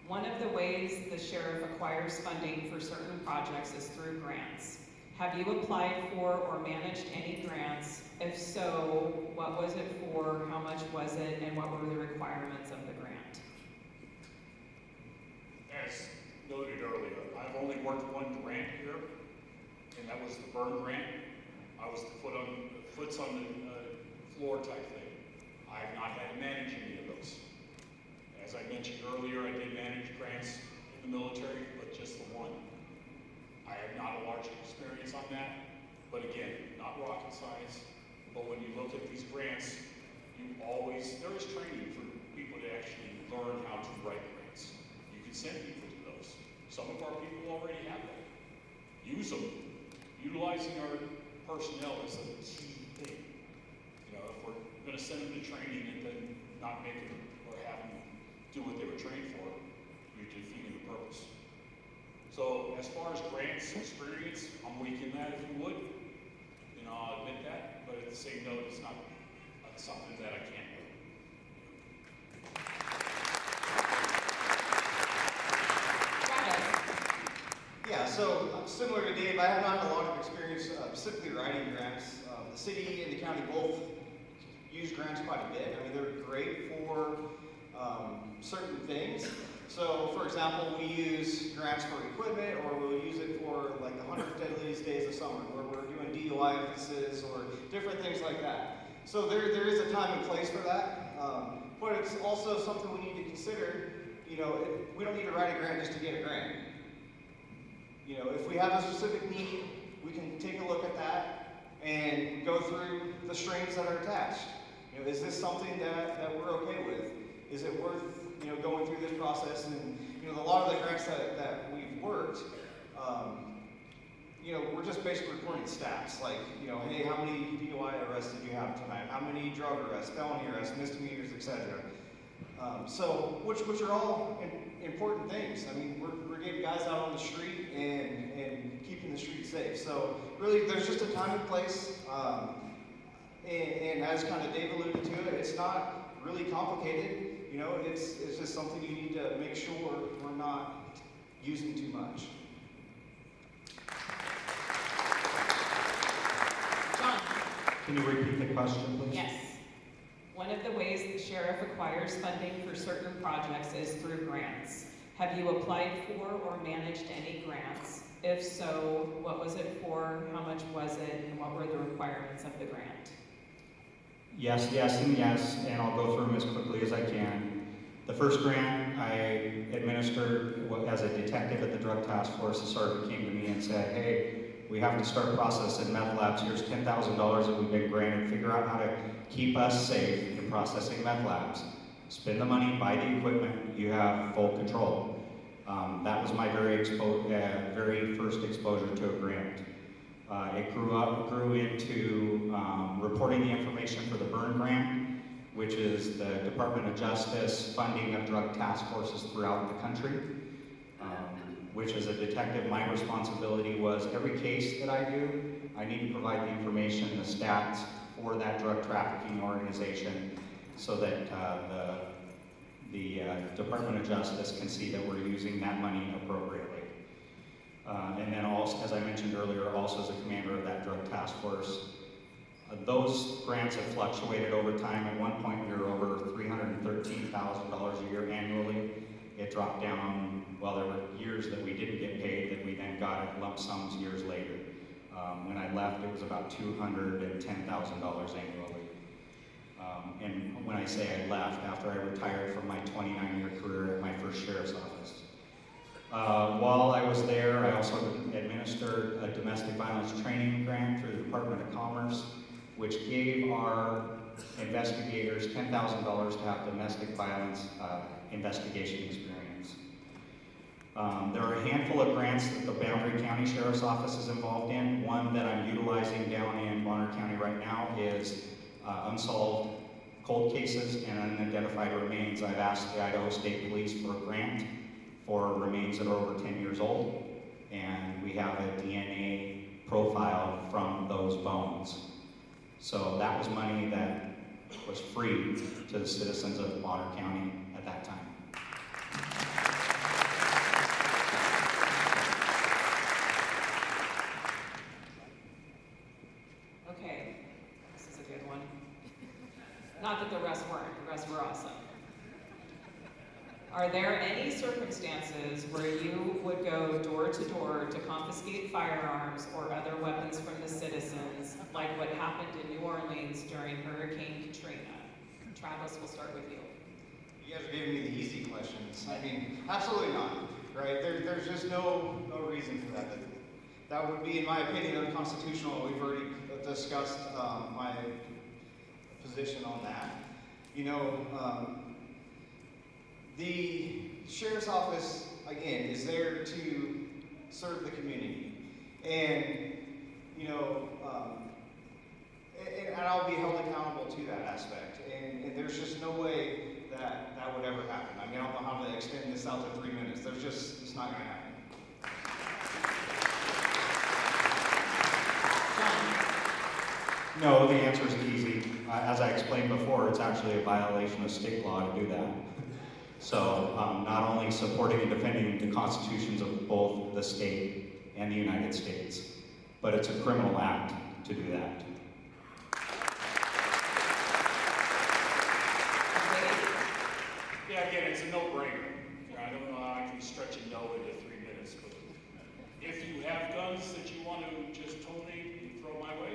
One of the ways the sheriff acquires funding for certain projects is through grants. Have you applied for or managed any grants? If so, what was it for, how much was it, and what were the requirements of the grant? As noted earlier, I've only worked one grant here, and that was the burn grant. I was the foots on the floor type thing. I have not had to manage any of those. As I mentioned earlier, I did manage grants in the military, but just the one. I have not a large experience on that, but again, not rocket science. But when you look at these grants, there is training for people to actually learn how to write grants. You can send people to those. Some of our people already have that. Use them. Utilizing our personnel is a key thing. If we're going to send them to training and then not make them or have them do what they were trained for, you're defeating the purpose. So as far as grants experience, I'm weak in that if you would. I'll admit that, but at the same note, it's not something that I can't do. Yeah, so similar to Dave, I have not had a lot of experience specifically writing grants. The city and the county both use grants quite a bit. I mean, they're great for certain things. So, for example, we use grants for equipment, or we'll use it for like the 100 Deadliest Days of Summer, where we're doing DUI emphasis or different things like that. So there is a time and place for that, but it's also something we need to consider. We don't need to write a grant just to get a grant. If we have a specific need, we can take a look at that and go through the strings that are attached. Is this something that we're okay with? Is it worth going through this process? And a lot of the grants that we've worked, we're just basically reporting stats like, hey, how many DUI arrests did you have tonight? How many drug arrests, felony arrests, misdemeanors, etc. So, which are all important things. I mean, we're getting guys out on the street and keeping the street safe. So, really, there's just a time and place. And as kind of Dave alluded to it, it's not really complicated. It's just something you need to make sure we're not using too much. John? Can you repeat the question, please? Yes. One of the ways the sheriff acquires funding for certain projects is through grants. Have you applied for or managed any grants? If so, what was it for, how much was it, and what were the requirements of the grant? Yes, and yes, and I'll go through them as quickly as I can. The first grant I administered as a detective at the Drug Task Force. The sergeant came to me and said, hey, we have to start processing meth labs. Here's $10,000 that we've been granted. Figure out how to keep us safe in processing meth labs. Spend the money, buy the equipment, you have full control. That was my very first exposure to a grant. It grew into reporting the information for the burn grant, which is the Department of Justice funding of drug task forces throughout the country. Which as a detective, my responsibility was every case that I do, I need to provide the information, the stats for that drug trafficking organization so that the Department of Justice can see that we're using that money appropriately. And then also, as I mentioned earlier, also as a commander of that drug task force. Those grants have fluctuated over time. At one point, we were over $313,000 a year annually. It dropped down, well, there were years that we didn't get paid that we then got at lump sums years later. When I left, it was about $210,000 annually. And when I say I left, after I retired from my 29-year career at my first sheriff's office. While I was there, I also administered a domestic violence training grant through the Department of Commerce, which gave our investigators $10,000 to have domestic violence investigation experience. There are a handful of grants that the Boundary County Sheriff's Office is involved in. One that I'm utilizing down in Bonner County right now is unsolved cold cases and unidentified remains. I've asked the Idaho State Police for a grant for remains that are over 10 years old, and we have a DNA profile from those bones. So that was money that was free to the citizens of Bonner County at that time. Okay, this is a good one. Not that the rest weren't, the rest were awesome. Are there any circumstances where you would go door to door to confiscate firearms or other weapons from the citizens, like what happened in New Orleans during Hurricane Katrina? Travis, we'll start with you. You guys are giving me the easy questions. I mean, absolutely not, right? There's just no reason for that. That would be, in my opinion, unconstitutional. We've already discussed my position on that. You know, the sheriff's office, again, is there to serve the community. And, you know, and I'll be held accountable to that aspect. And there's just no way that that would ever happen. I mean, I don't know how to extend this out to 3 minutes. It's not going to happen. No, the answer is easy. As I explained before, it's actually a violation of state law to do that. So not only supporting and defending the constitutions of both the state and the United States, but it's a criminal act to do that. Yeah, again, it's a no-brainer. I don't know how I can stretch a no into 3 minutes, but if you have guns that you want to just totally throw my way,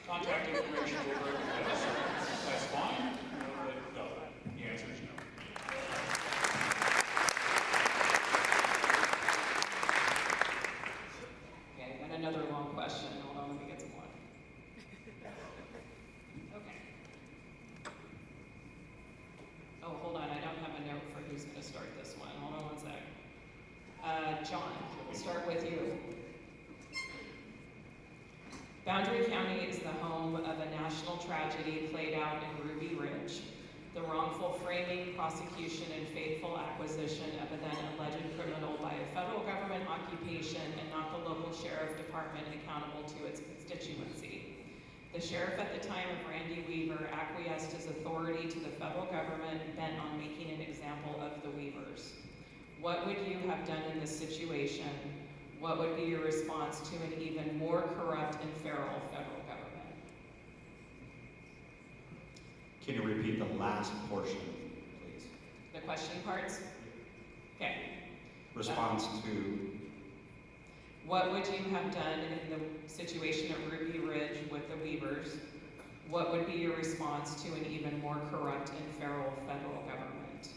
contact information over everywhere. That's fine. But no, the answer is no. Okay, and another long question. Hold on, let me get some more. Okay. Oh, hold on, I don't have a note for who's going to start this one. Hold on one sec. John, we'll start with you. Boundary County is the home of a national tragedy played out in Ruby Ridge. The wrongful framing, prosecution, and faithful acquisition of a then alleged criminal by a federal government occupation and not the local sheriff department accountable to its constituency. The sheriff at the time of Randy Weaver acquiesced his authority to the federal government bent on making an example of the Weavers. What would you have done in this situation? What would be your response to an even more corrupt and feral federal government? Can you repeat the last portion, please? The question parts? Okay. Response to? What would you have done in the situation at Ruby Ridge with the Weavers? What would be your response to an even more corrupt and feral federal government?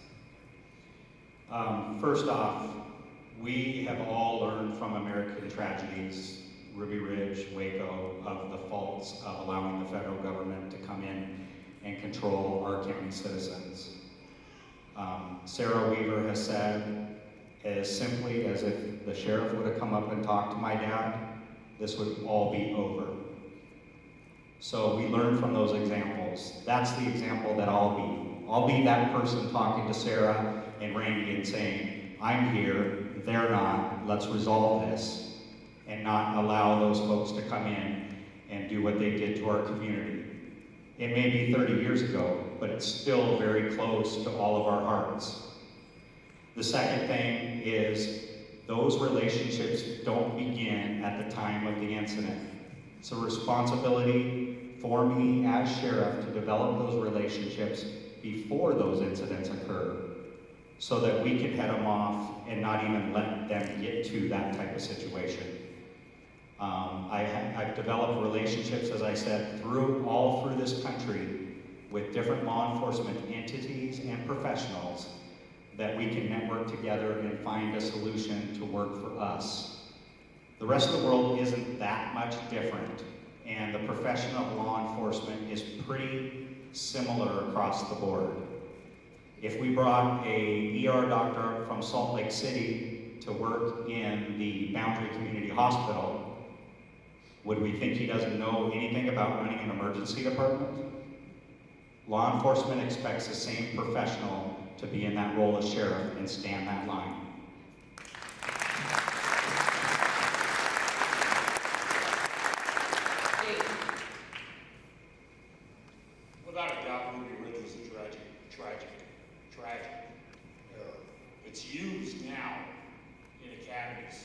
First off, we have all learned from American tragedies, Ruby Ridge, Waco, of the faults of allowing the federal government to come in and control our county citizens. Sarah Weaver has said as simply as if the sheriff would have come up and talked to my dad, this would all be over. So we learn from those examples. That's the example that I'll be. I'll be that person talking to Sarah and Randy and saying, I'm here, they're not, let's resolve this, and not allow those folks to come in and do what they did to our community. It may be 30 years ago, but it's still very close to all of our hearts. The second thing is those relationships don't begin at the time of the incident. It's a responsibility for me as sheriff to develop those relationships before those incidents occur, so that we can head them off and not even let them get to that type of situation. I've developed relationships, as I said, all through this country with different law enforcement entities and professionals that we can network together and find a solution to work for us. The rest of the world isn't that much different, and the profession of law enforcement is pretty similar across the board. If we brought a ER doctor from Salt Lake City to work in the Boundary Community Hospital, would we think he doesn't know anything about running an emergency department? Law enforcement expects the same professional to be in that role as sheriff and stand that line. Without a doubt, Ruby Ridge was a tragic error. It's used now in academies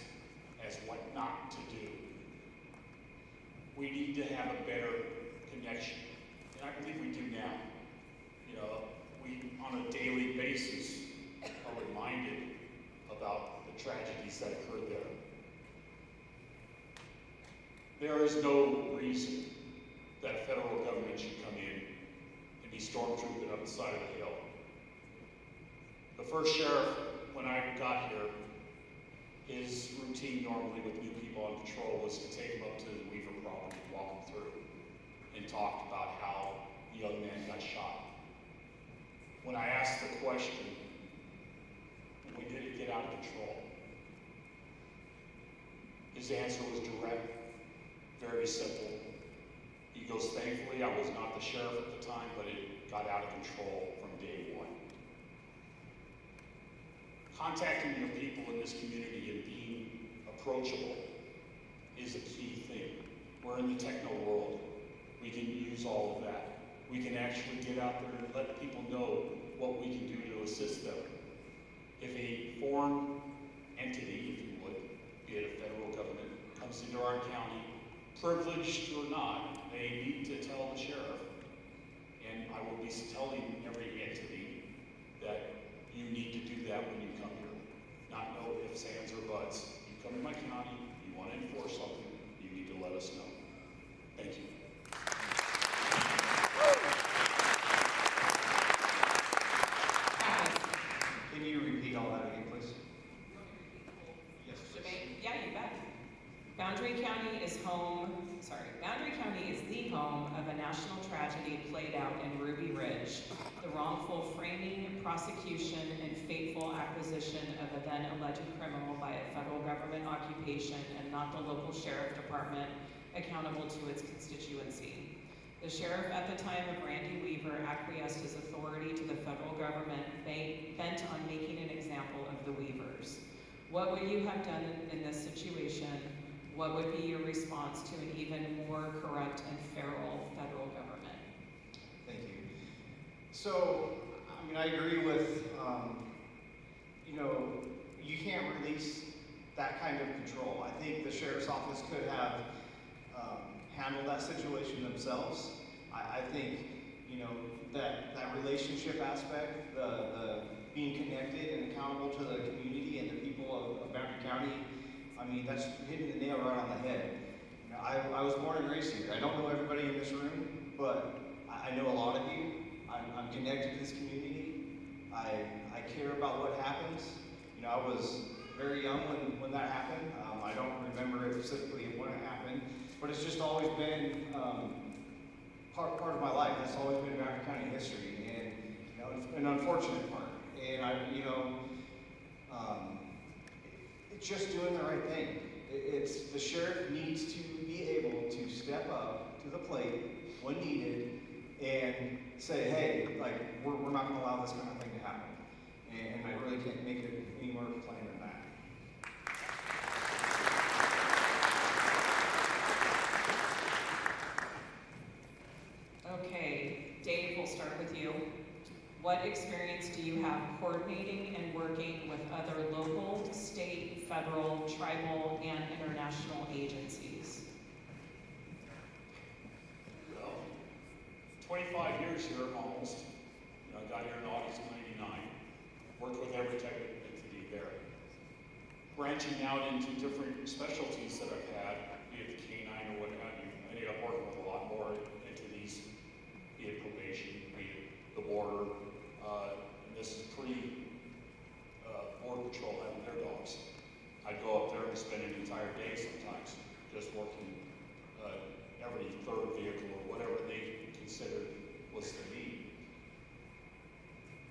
as what not to do. We need to have a better connection, and I believe we do now. You know, we, on a daily basis, are reminded about the tragedies that occurred there. There is no reason that federal government should come in and be stormtrooping up the side of the hill. The first sheriff, when I got here, his routine normally with new people on patrol was to take them up to the Weaver property, walk them through, and talk about how the young man got shot. When I asked the question, when did it get out of control? His answer was direct, very simple. He goes, thankfully, I was not the sheriff at the time, but it got out of control from day one. Contacting your people in this community and being approachable is a key thing. We're in the techno world. We can use all of that. We can actually get out there and let people know what we can do to assist them. If a foreign entity, if you would, be it a federal government, comes into our county, privileged or not, they need to tell the sheriff. And I will be telling every entity that you need to do that when you come here. Not no ifs, ands, or buts. You come to my county, you want to enforce something, you need to let us know. Thank you. Can you repeat all that again, please? Yes, Jermaine? Yeah, you bet. Boundary County is the home of a national tragedy played out in Ruby Ridge, the wrongful framing, prosecution, and fateful acquisition of a then alleged criminal by a federal government occupation and not the local sheriff department accountable to its constituency. The sheriff at the time of Randy Weaver acquiesced his authority to the federal government bent on making an example of the Weavers. What would you have done in this situation? What would be your response to an even more corrupt and feral federal government? thank you. So, I mean, I agree with, you can't release that kind of control. I think the sheriff's office could have handled that situation themselves. I think, that relationship aspect, the being connected and accountable to the community and the people of Boundary County, I mean, that's hitting the nail right on the head. I was born and raised here. I don't know everybody in this room, but I know a lot of you. I'm connected to this community. I care about what happens. I was very young when that happened. I don't remember it specifically when it happened, but it's just always been part of my life. That's always been Boundary County history, and an unfortunate part. And it's just doing the right thing. It's the sheriff needs to be able to step up to the plate when needed and say, hey, like, we're not going to allow this kind of thing to happen. And I really can't make it any more plain than that. Okay, Dave, we'll start with you. What experience do you have coordinating and working with other local, state, federal, tribal, and international agencies? Well, 25 years here almost. You know, I got here in August of '99. Worked with every type of entity there. Branching out into different specialties that I've had, be it the canine or what have you, I ended up working with a lot more entities, be it probation, be it the border, and this is Border Patrol having their dogs. I'd go up there and spend an entire day sometimes just working every third vehicle or whatever they considered was the need.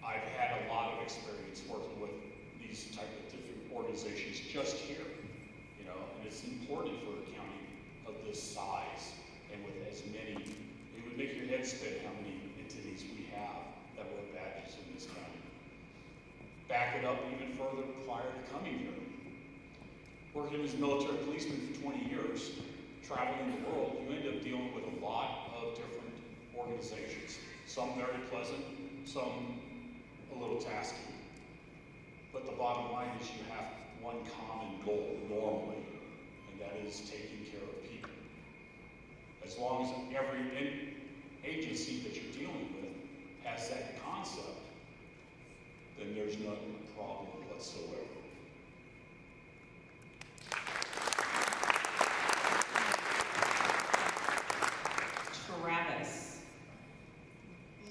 I've had a lot of experience working with these type of different organizations just here, you know, and it's important for a county of this size and with as many, it would make your head spin how many entities we have that wear badges in this county. Back it up even further prior to coming here. Working as a military policeman for 20 years, traveling the world, you end up dealing with a lot of different organizations. Some very pleasant, some a little tasky. But the bottom line is you have one common goal normally, and that is taking care of people. As long as every agency that you're dealing with has that concept, then there's no problem whatsoever. Travis.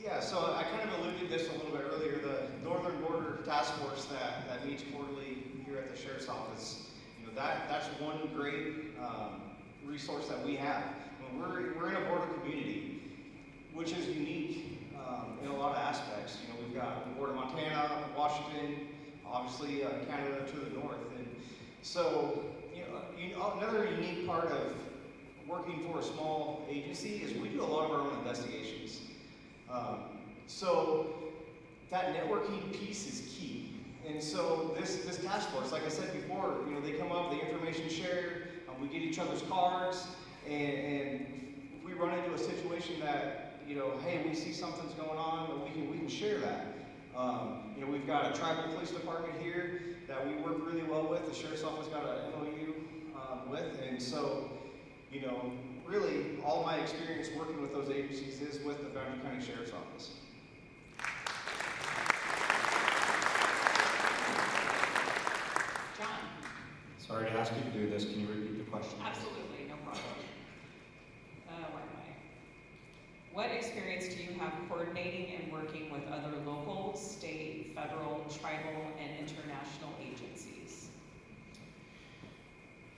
Yeah, so I kind of alluded this a little bit earlier. The Northern Border Task Force that meets quarterly here at the Sheriff's Office, you know, that's one great resource that we have. When we're in a border community, which is unique in a lot of aspects. You know, we've got the border Montana, Washington, obviously Canada to the north, and so another unique part of working for a small agency is we do a lot of our own investigations. So that networking piece is key. And so this task force, like I said before, you know, they come up, the information shared, we get each other's cards, and if we run into a situation that, you know, hey, we see something's going on, we can share that. You know, we've got a tribal police department here that we work really well with. The Sheriff's Office got an MOU with, and so, you know, really, all my experience working with those agencies is with the Boundary County Sheriff's Office. John. Sorry to ask you to do this. Can you repeat the question? Absolutely, no problem. Where am I? What experience do you have coordinating and working with other local, state, federal, tribal, and international agencies?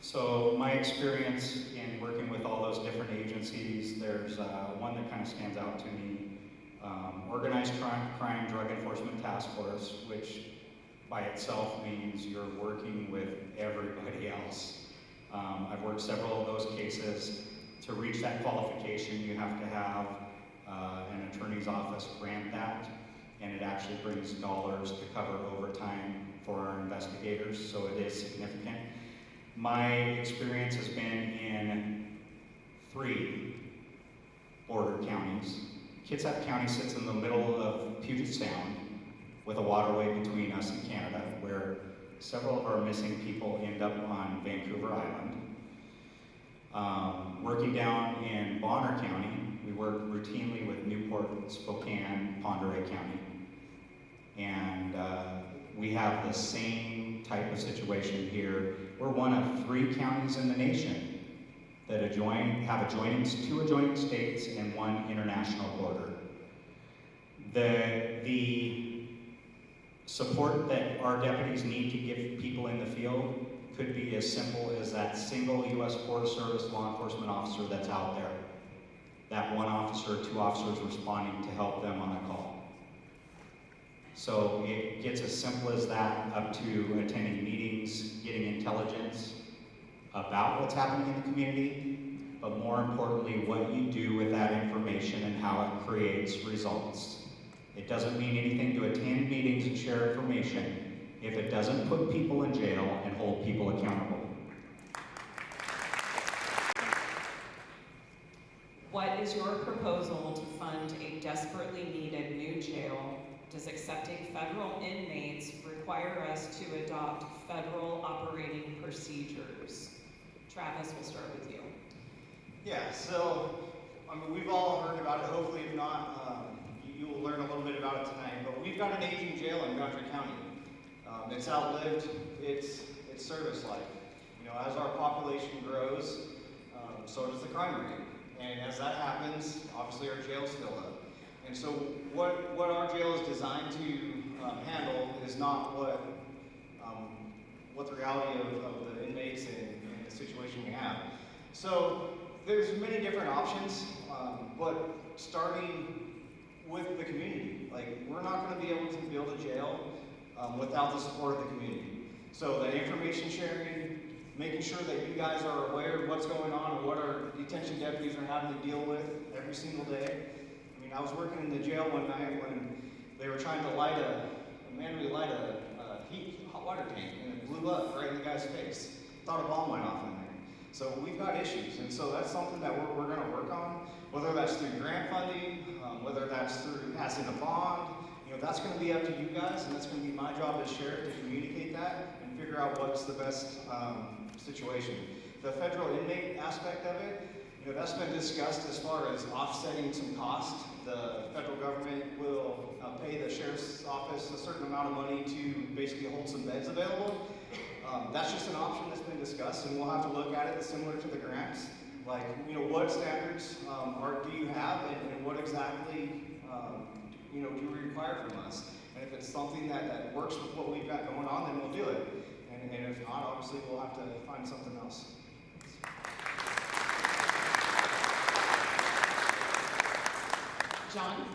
So my experience in working with all those different agencies, there's one that kind of stands out to me. Organized crime Drug Enforcement Task Force, which by itself means you're working with everybody else. I've worked several of those cases. To reach that qualification, you have to have an attorney's office grant that, and it actually brings dollars to cover overtime for our investigators, so it is significant. My experience has been in 3 border counties. Kitsap County sits in the middle of Puget Sound with a waterway between us and Canada, where several of our missing people end up on Vancouver Island. Working down in Bonner County, we work routinely with Newport, Spokane, Pend Oreille County. And we have the same type of situation here. We're one of 3 counties in the nation that have 2 adjoining states and 1 international border. The support that our deputies need to give people in the field could be as simple as that single U.S. Forest Service law enforcement officer that's out there. That 1 officer, 2 officers responding to help them on a call. So it gets as simple as that up to attending meetings, getting intelligence about what's happening in the community, but more importantly, what you do with that information and how it creates results. It doesn't mean anything to attend meetings and share information if it doesn't put people in jail and hold people accountable. What is your proposal to fund a desperately needed new jail? Does accepting federal inmates require us to adopt federal operating procedures? Travis, we'll start with you. Yeah, so, I mean, we've all heard about it. Hopefully, if not, you will learn a little bit about it tonight. But we've got an aging jail in Boundary County. It's outlived its service life. You know, as our population grows, so does the crime rate. And as that happens, obviously our jails fill up. And so what our jail is designed to handle is not what the reality of the inmates and the situation we have. So there's many different options, but starting with the community. Like, we're not going to be able to build a jail without the support of the community. So the information sharing, making sure that you guys are aware of what's going on and what our detention deputies are having to deal with every single day. I mean, I was working in the jail one night when they were trying to manually light a hot water tank, and it blew up right in the guy's face. Thought a bomb went off in there. So we've got issues, and so that's something that we're going to work on, whether that's through grant funding, whether that's through passing a bond. You know, that's going to be up to you guys, and that's going to be my job as sheriff to communicate that and figure out what's the best situation. The federal inmate aspect of it, you know, that's been discussed as far as offsetting some cost. The federal government will pay the sheriff's office a certain amount of money to basically hold some beds available. That's just an option that's been discussed, and we'll have to look at it similar to the grants. Like, you know, what standards do you have, and what exactly you know, do you require from us? And if it's something that works with what we've got going on, then we'll do it. And if not, obviously we'll have to find something else. John?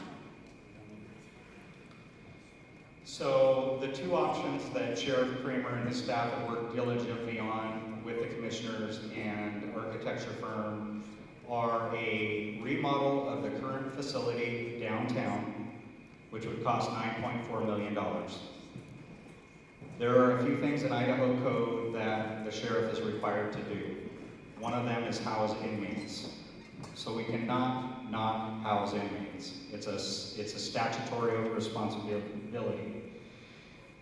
So the two options that Sheriff Kramer and his staff have worked diligently on with the commissioners and architecture firm are a remodel of the current facility downtown, which would cost $9.4 million. There are a few things in Idaho code that the sheriff is required to do. One of them is house inmates. So we cannot not house inmates. It's a statutory responsibility.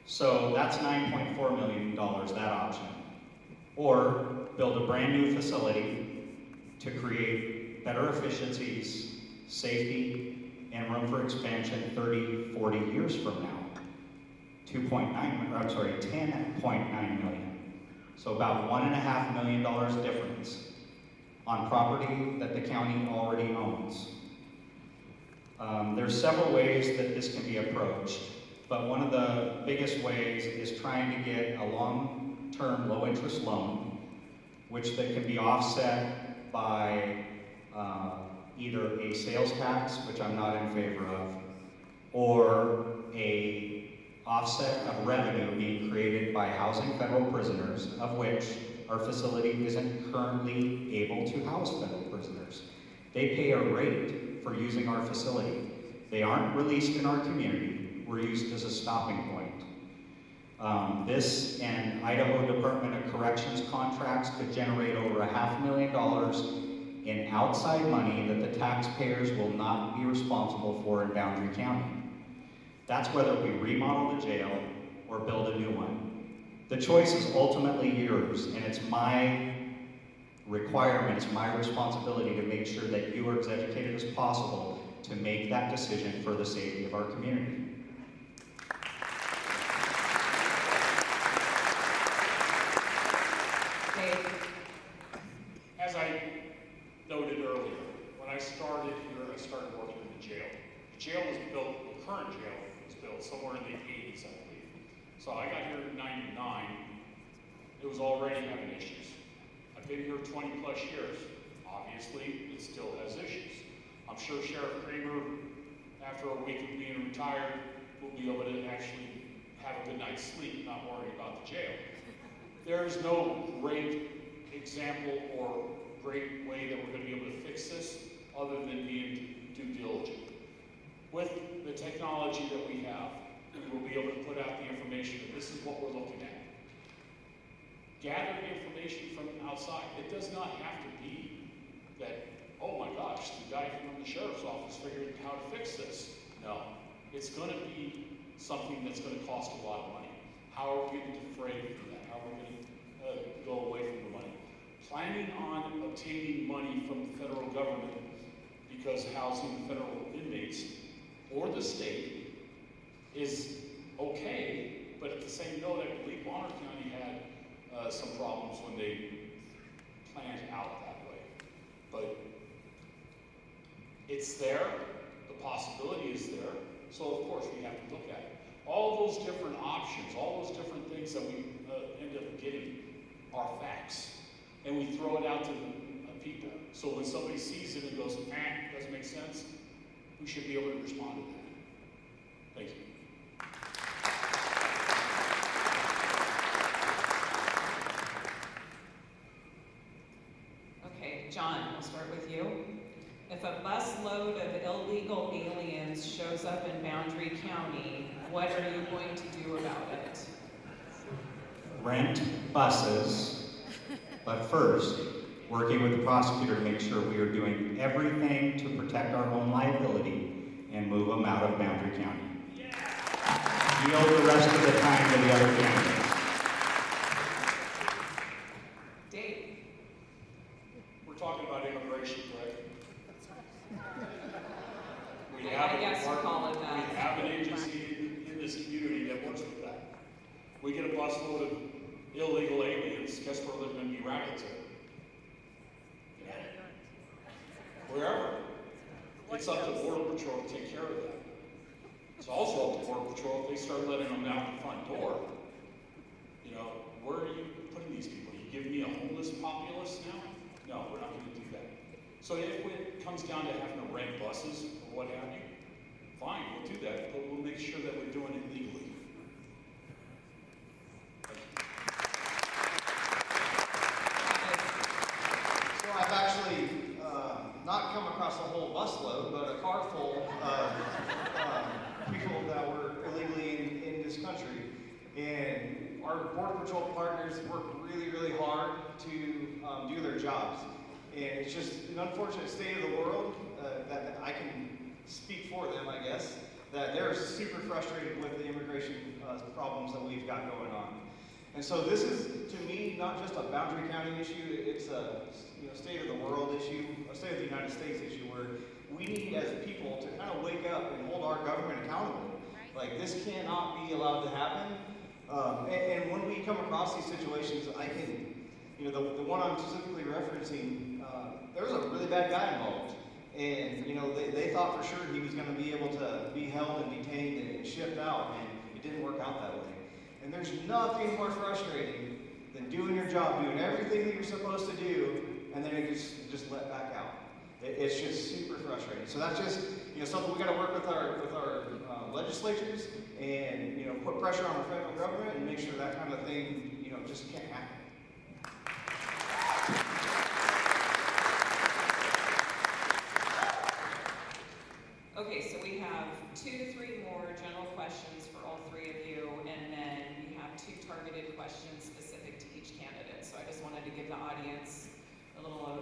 So that's $9.4 million, that option. Or build a brand new facility to create better efficiencies, safety, and room for expansion 30, 40 years from now. 10.9 million. So about $1.5 million difference on property that the county already owns. There's several ways that this can be approached, but one of the biggest ways is trying to get a long-term low-interest loan, which that can be offset by either a sales tax, which I'm not in favor of, or a offset of revenue being created by housing federal prisoners, of which our facility isn't currently able to house federal prisoners. They pay a rate for using our facility. They aren't released in our community. We're used as a stopping point. This and Idaho Department of Corrections contracts could generate over $500,000 in outside money that the taxpayers will not be responsible for in Boundary County. That's whether we remodel the jail or build a new one. The choice is ultimately yours, and it's my requirement, it's my responsibility to make sure that you are as educated as possible to make that decision for the safety of our community. Dave? As I noted earlier, when I started here, I started working in the jail. The jail was built, the current jail was built somewhere in the 80s, I believe. So I got here in '99, it was already having issues. I've been here 20 plus years. Obviously, it still has issues. I'm sure Sheriff Kramer, after a week of being retired, will be able to night's sleep not worrying about the jail. There is no great example or great way that we're going to be able to fix this other than being due diligent. With the technology that we have, we will be able to put out the information that this is what we're looking at. Gather information from outside. It does not have to be that, oh my gosh, the guy from the sheriff's office figured how to fix this. No, it's going to be something that's going to cost a lot of money. How are we going to defray from that? How are we going to go away from the money? Planning on obtaining money from the federal government because housing the federal inmates or the state is okay, but at the same note, I believe Bonner County had some problems when they planned out that way. But it's there, the possibility is there, so of course we have to look at it. All those different options, all those different things that we end up getting are facts. And we throw it out to the people. So when somebody sees it and goes, doesn't make sense, we should be able to respond to that. Thank you. Okay, John, we'll start with you. If a busload of illegal aliens shows up in Boundary County, what are you going to do about it? Rent buses, but first, working with the prosecutor to make sure we are doing everything to protect our own liability and move them out of Boundary County. Yield the rest of the time to the other counties. Dave? We're talking about immigration, correct? We I have guess you call it that. We have an agency in this community that works with that. We get a busload of illegal aliens, guess where they're going to be routed to? Wherever. It's up to Border Patrol to take care of that. It's also up to Border Patrol if they start letting them out the front door. You know, where are you putting these people? You giving me a homeless populace now? No, we're not going to do that. So if it comes down to having to rent buses or what have you, fine, we'll do that, but we'll make sure that we're doing it legally. So I've actually not come across a whole busload, but a car full of people that were illegally in this country. And our Border Patrol partners work really, really hard to do their jobs. And it's just an unfortunate state of the world that I can speak for them, I guess, that they're super frustrated with the immigration problems that we've got going on. And so this is, to me, not just a Boundary County issue, it's a state of the world issue, a state of the United States issue, where we need as people to kind of wake up and hold our government accountable. Like, this cannot be allowed to happen. And when we come across these situations, I can, the one I'm specifically referencing, there was a really bad guy involved. And, they thought for sure he was going to be able to be held and detained and shipped out, and it didn't work out that way. And there's nothing more frustrating than doing your job, doing everything that you're supposed to do, and then it just let back out. It's just super frustrating. So that's just something we got to work with our legislatures and put pressure on the federal government and make sure that kind of thing just can't happen. Okay, so we have 2 to 3 more general questions for all 3 of you, and then we have 2 targeted questions specific to each candidate. So I just wanted to give the audience a little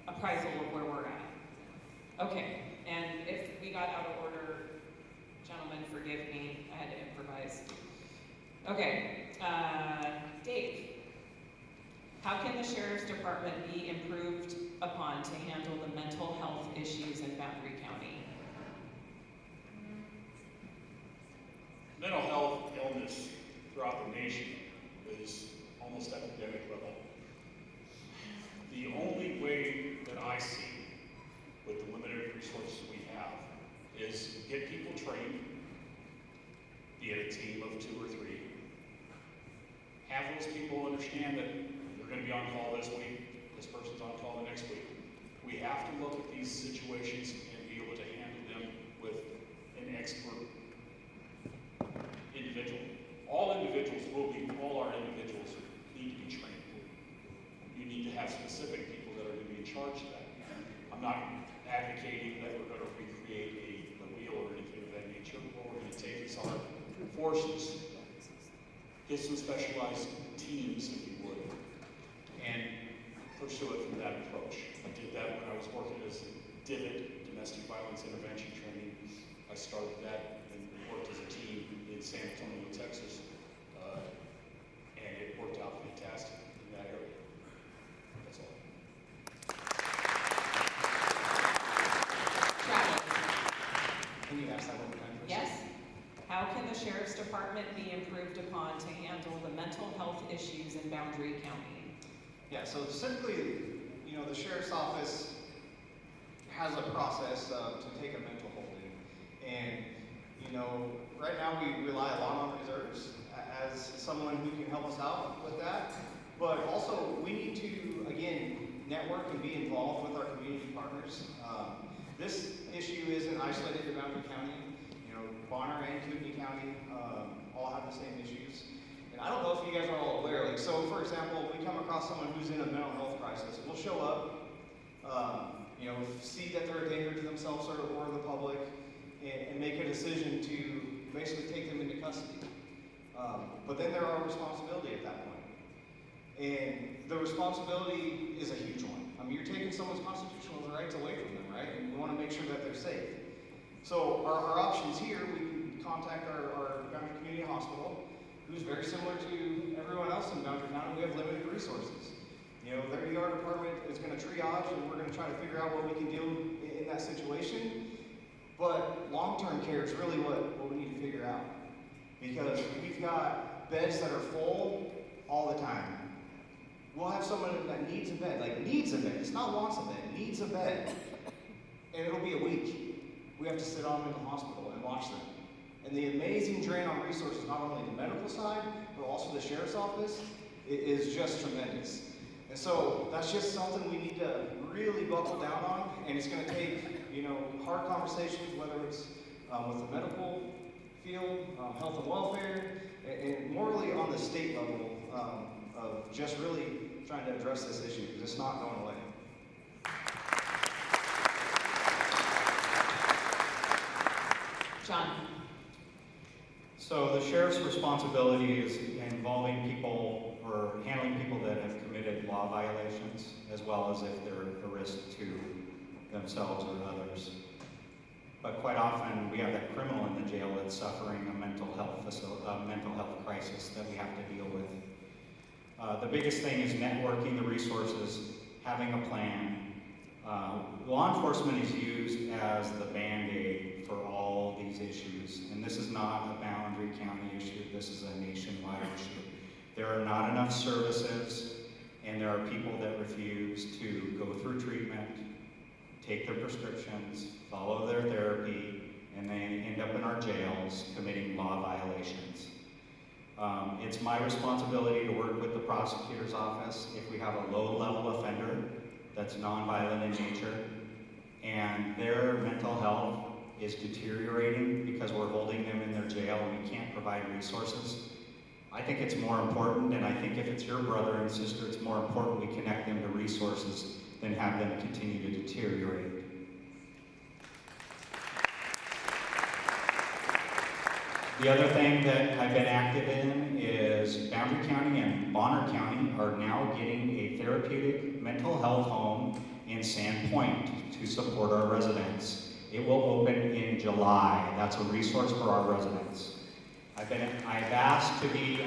appraisal of where we're at. Okay, and if we got out of order, gentlemen, forgive me, I had to improvise. Okay, Dave, how can the Sheriff's Department be improved upon to handle the mental health issues in Boundary County? Mental health illness throughout the nation is almost epidemic level. The only way that I see, with the limited resources we have, is get people trained, be it a team of 2 or 3, have those people understand that they're going to be on call this week, this person's on call the next week. We have to look at these situations and be able to handle them with an expert individual. All all our individuals need to be trained. You need to have specific people that are going to be in charge of that. I'm not advocating that we're going to recreate a wheel or anything of that nature. What we're going to take is our forces, get some specialized teams, if you would, and pursue it from that approach. I did that when I was working as a DIVIT, domestic violence intervention training. I started that and worked as a team in San Antonio, Texas, and it worked out fantastic in that area. That's all. Travis? Can you ask that one more time? please? Yes. How can the Sheriff's Department be improved upon to handle the mental health issues in Boundary County? Yeah, so specifically, the Sheriff's Office has a process to take a mental holding. And, right now we rely a lot on reserves as someone who can help us out with that. But also, we need to, again, network and be involved with our community partners. This issue isn't isolated to Boundary County. Bonner and Kootenai County all have the same issues. And I don't know if you guys are all aware, so for example, we come across someone who's in a mental health crisis. We'll show up, see that they're a danger to themselves or the public, and make a decision to basically take them into custody. But then they're our responsibility at that point. And the responsibility is a huge one. You're taking someone's constitutional rights away from them, right? And we want to make sure that they're safe. So our options here, we can contact our Boundary Community Hospital, who's very similar to everyone else in Boundary County. We have limited resources. Their ER department is going to triage, and we're going to try to figure out what we can do in that situation. But long-term care is really what we need to figure out. Because we've got beds that are full all the time. We'll have someone that needs a bed, it's not wants a bed, needs a bed. And it'll be a week. We have to sit on them in the hospital and watch them. And the amazing drain on resources, not only the medical side, but also the Sheriff's Office, is just tremendous. And so that's just something we need to really buckle down on, and it's going to take, hard conversations, whether it's with the medical field, health and welfare, and morally on the state level of just really trying to address this issue, because it's not going away. John? So the sheriff's responsibility is involving people or handling people that have committed law violations, as well as if they're a risk to themselves or others. But quite often, we have that criminal in the jail that's suffering a mental health crisis that we have to deal with. The biggest thing is networking the resources, having a plan. Law enforcement is used as the Band-Aid for all these issues, and this is not a Boundary County issue, this is a nationwide issue. There are not enough services, and there are people that refuse to go through treatment, take their prescriptions, follow their therapy, and then end up in our jails committing law violations. It's my responsibility to work with the prosecutor's office if we have a low-level offender that's nonviolent in nature, and their mental health is deteriorating because we're holding them in their jail and we can't provide resources. I think it's more important, and I think if it's your brother and sister, it's more important we connect them to resources than have them continue to deteriorate. The other thing that I've been active in is Boundary County and Bonner County are now getting a therapeutic mental health home in Sandpoint to support our residents. It will open in July. That's a resource for our residents. I've asked to be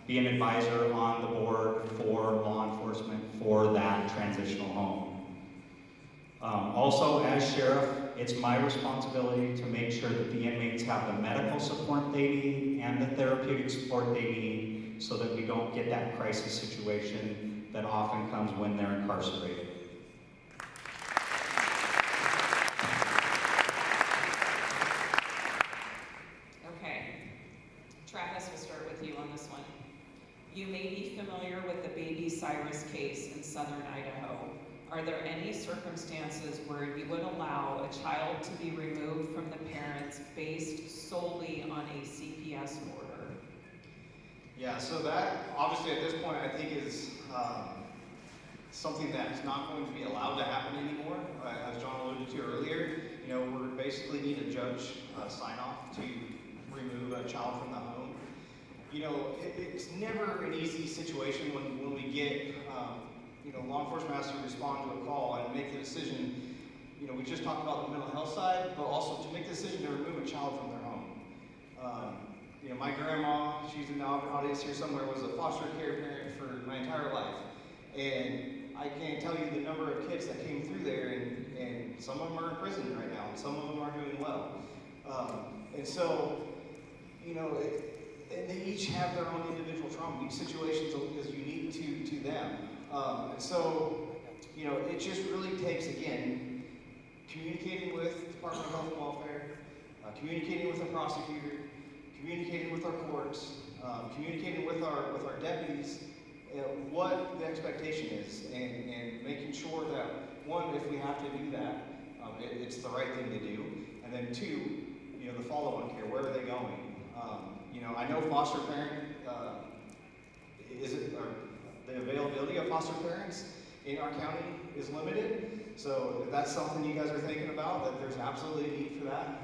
be an advisor on the board for law enforcement for that transitional home. Also, as sheriff, it's my responsibility to make sure that the inmates have the medical support they need and the therapeutic support they need so that we don't get that crisis situation that often comes when they're incarcerated. Okay. Travis, we'll start with you on this one. You may be familiar with the Baby Cyrus case in southern Idaho. Are there any circumstances where you would allow a child to be removed from the parents based solely on a CPS order? Yeah, so that, obviously at this point, I think is something that's not going to be allowed to happen anymore. As John alluded to earlier, you know, we basically need a judge sign off to remove a child from the home. You know, it's never an easy situation when we get, you know, law enforcement has to respond to a call and make the decision. You know, we just talked about the mental health side, but also to make the decision to remove a child from their home. You know, my grandma, she's in the audience here somewhere, was a foster care parent for my entire life. And I can't tell you the number of kids that came through there, and some of them are in prison right now, and some of them are doing well. And so, you know, and they each have their own individual trauma. Each situation is unique to them. And so, you know, it just really takes, again, communicating with the Department of Health and Welfare, communicating with the prosecutor, communicating with our courts, communicating with our deputies, what the expectation is, and making sure that, one, if we have to do that, it's the right thing to do, and then two, you know, the follow-on care, where are they going? You know, I know foster parent, the availability of foster parents in our county is limited, so if that's something you guys are thinking about, that there's absolutely a need for that.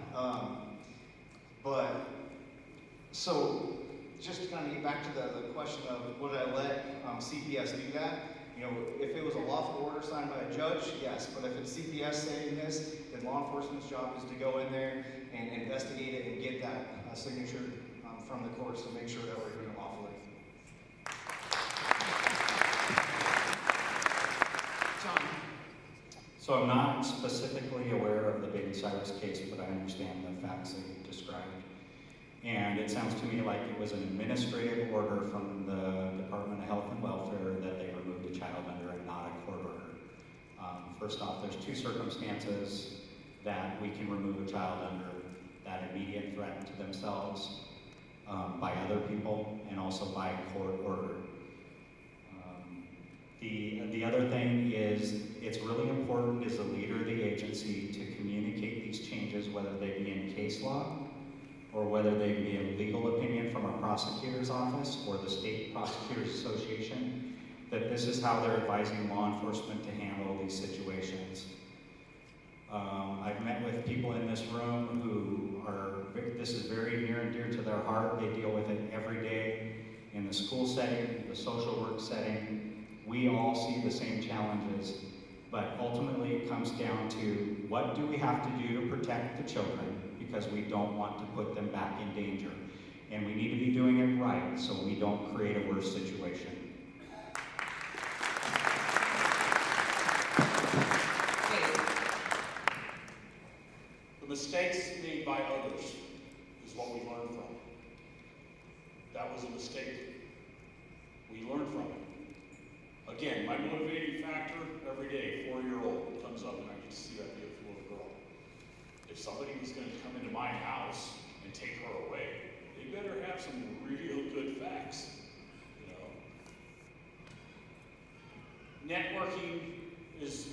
So just to kind of get back to the question of would I let CPS do that? You know, if it was a lawful order signed by a judge, yes. But if it's CPS saying this, then law enforcement's job is to go in there and investigate it and get that signature from the courts to make sure that we're doing it lawfully. John. So I'm not specifically aware of the Baby Cyrus case, but I understand the facts that you described. And it sounds to me like it was an administrative order from the Department of Health and Welfare that they removed a child under and not a court order. First off, there's two circumstances that we can remove a child under: that immediate threat to themselves by other people, and also by court order. The other thing is, it's really important as a leader of the agency to communicate these changes, whether they be in case law, or whether they be a legal opinion from a prosecutor's office or the State Prosecutors Association, that this is how they're advising law enforcement to handle these situations. I've met with people in this room who this is very near and dear to their heart. They deal with it every day in the school setting, the social work setting. We all see the same challenges, but ultimately it comes down to what do we have to do to protect the children, because we don't want to put them back in danger. And we need to be doing it right so we don't create a worse situation. The mistakes made by others is what we learn from. That was a mistake. We learn from it. Again, my motivating factor every day, 4-year-old comes up and I get to see that beautiful little girl. If somebody was going to come into my house and take her away, they better have some real good facts, you know. Networking is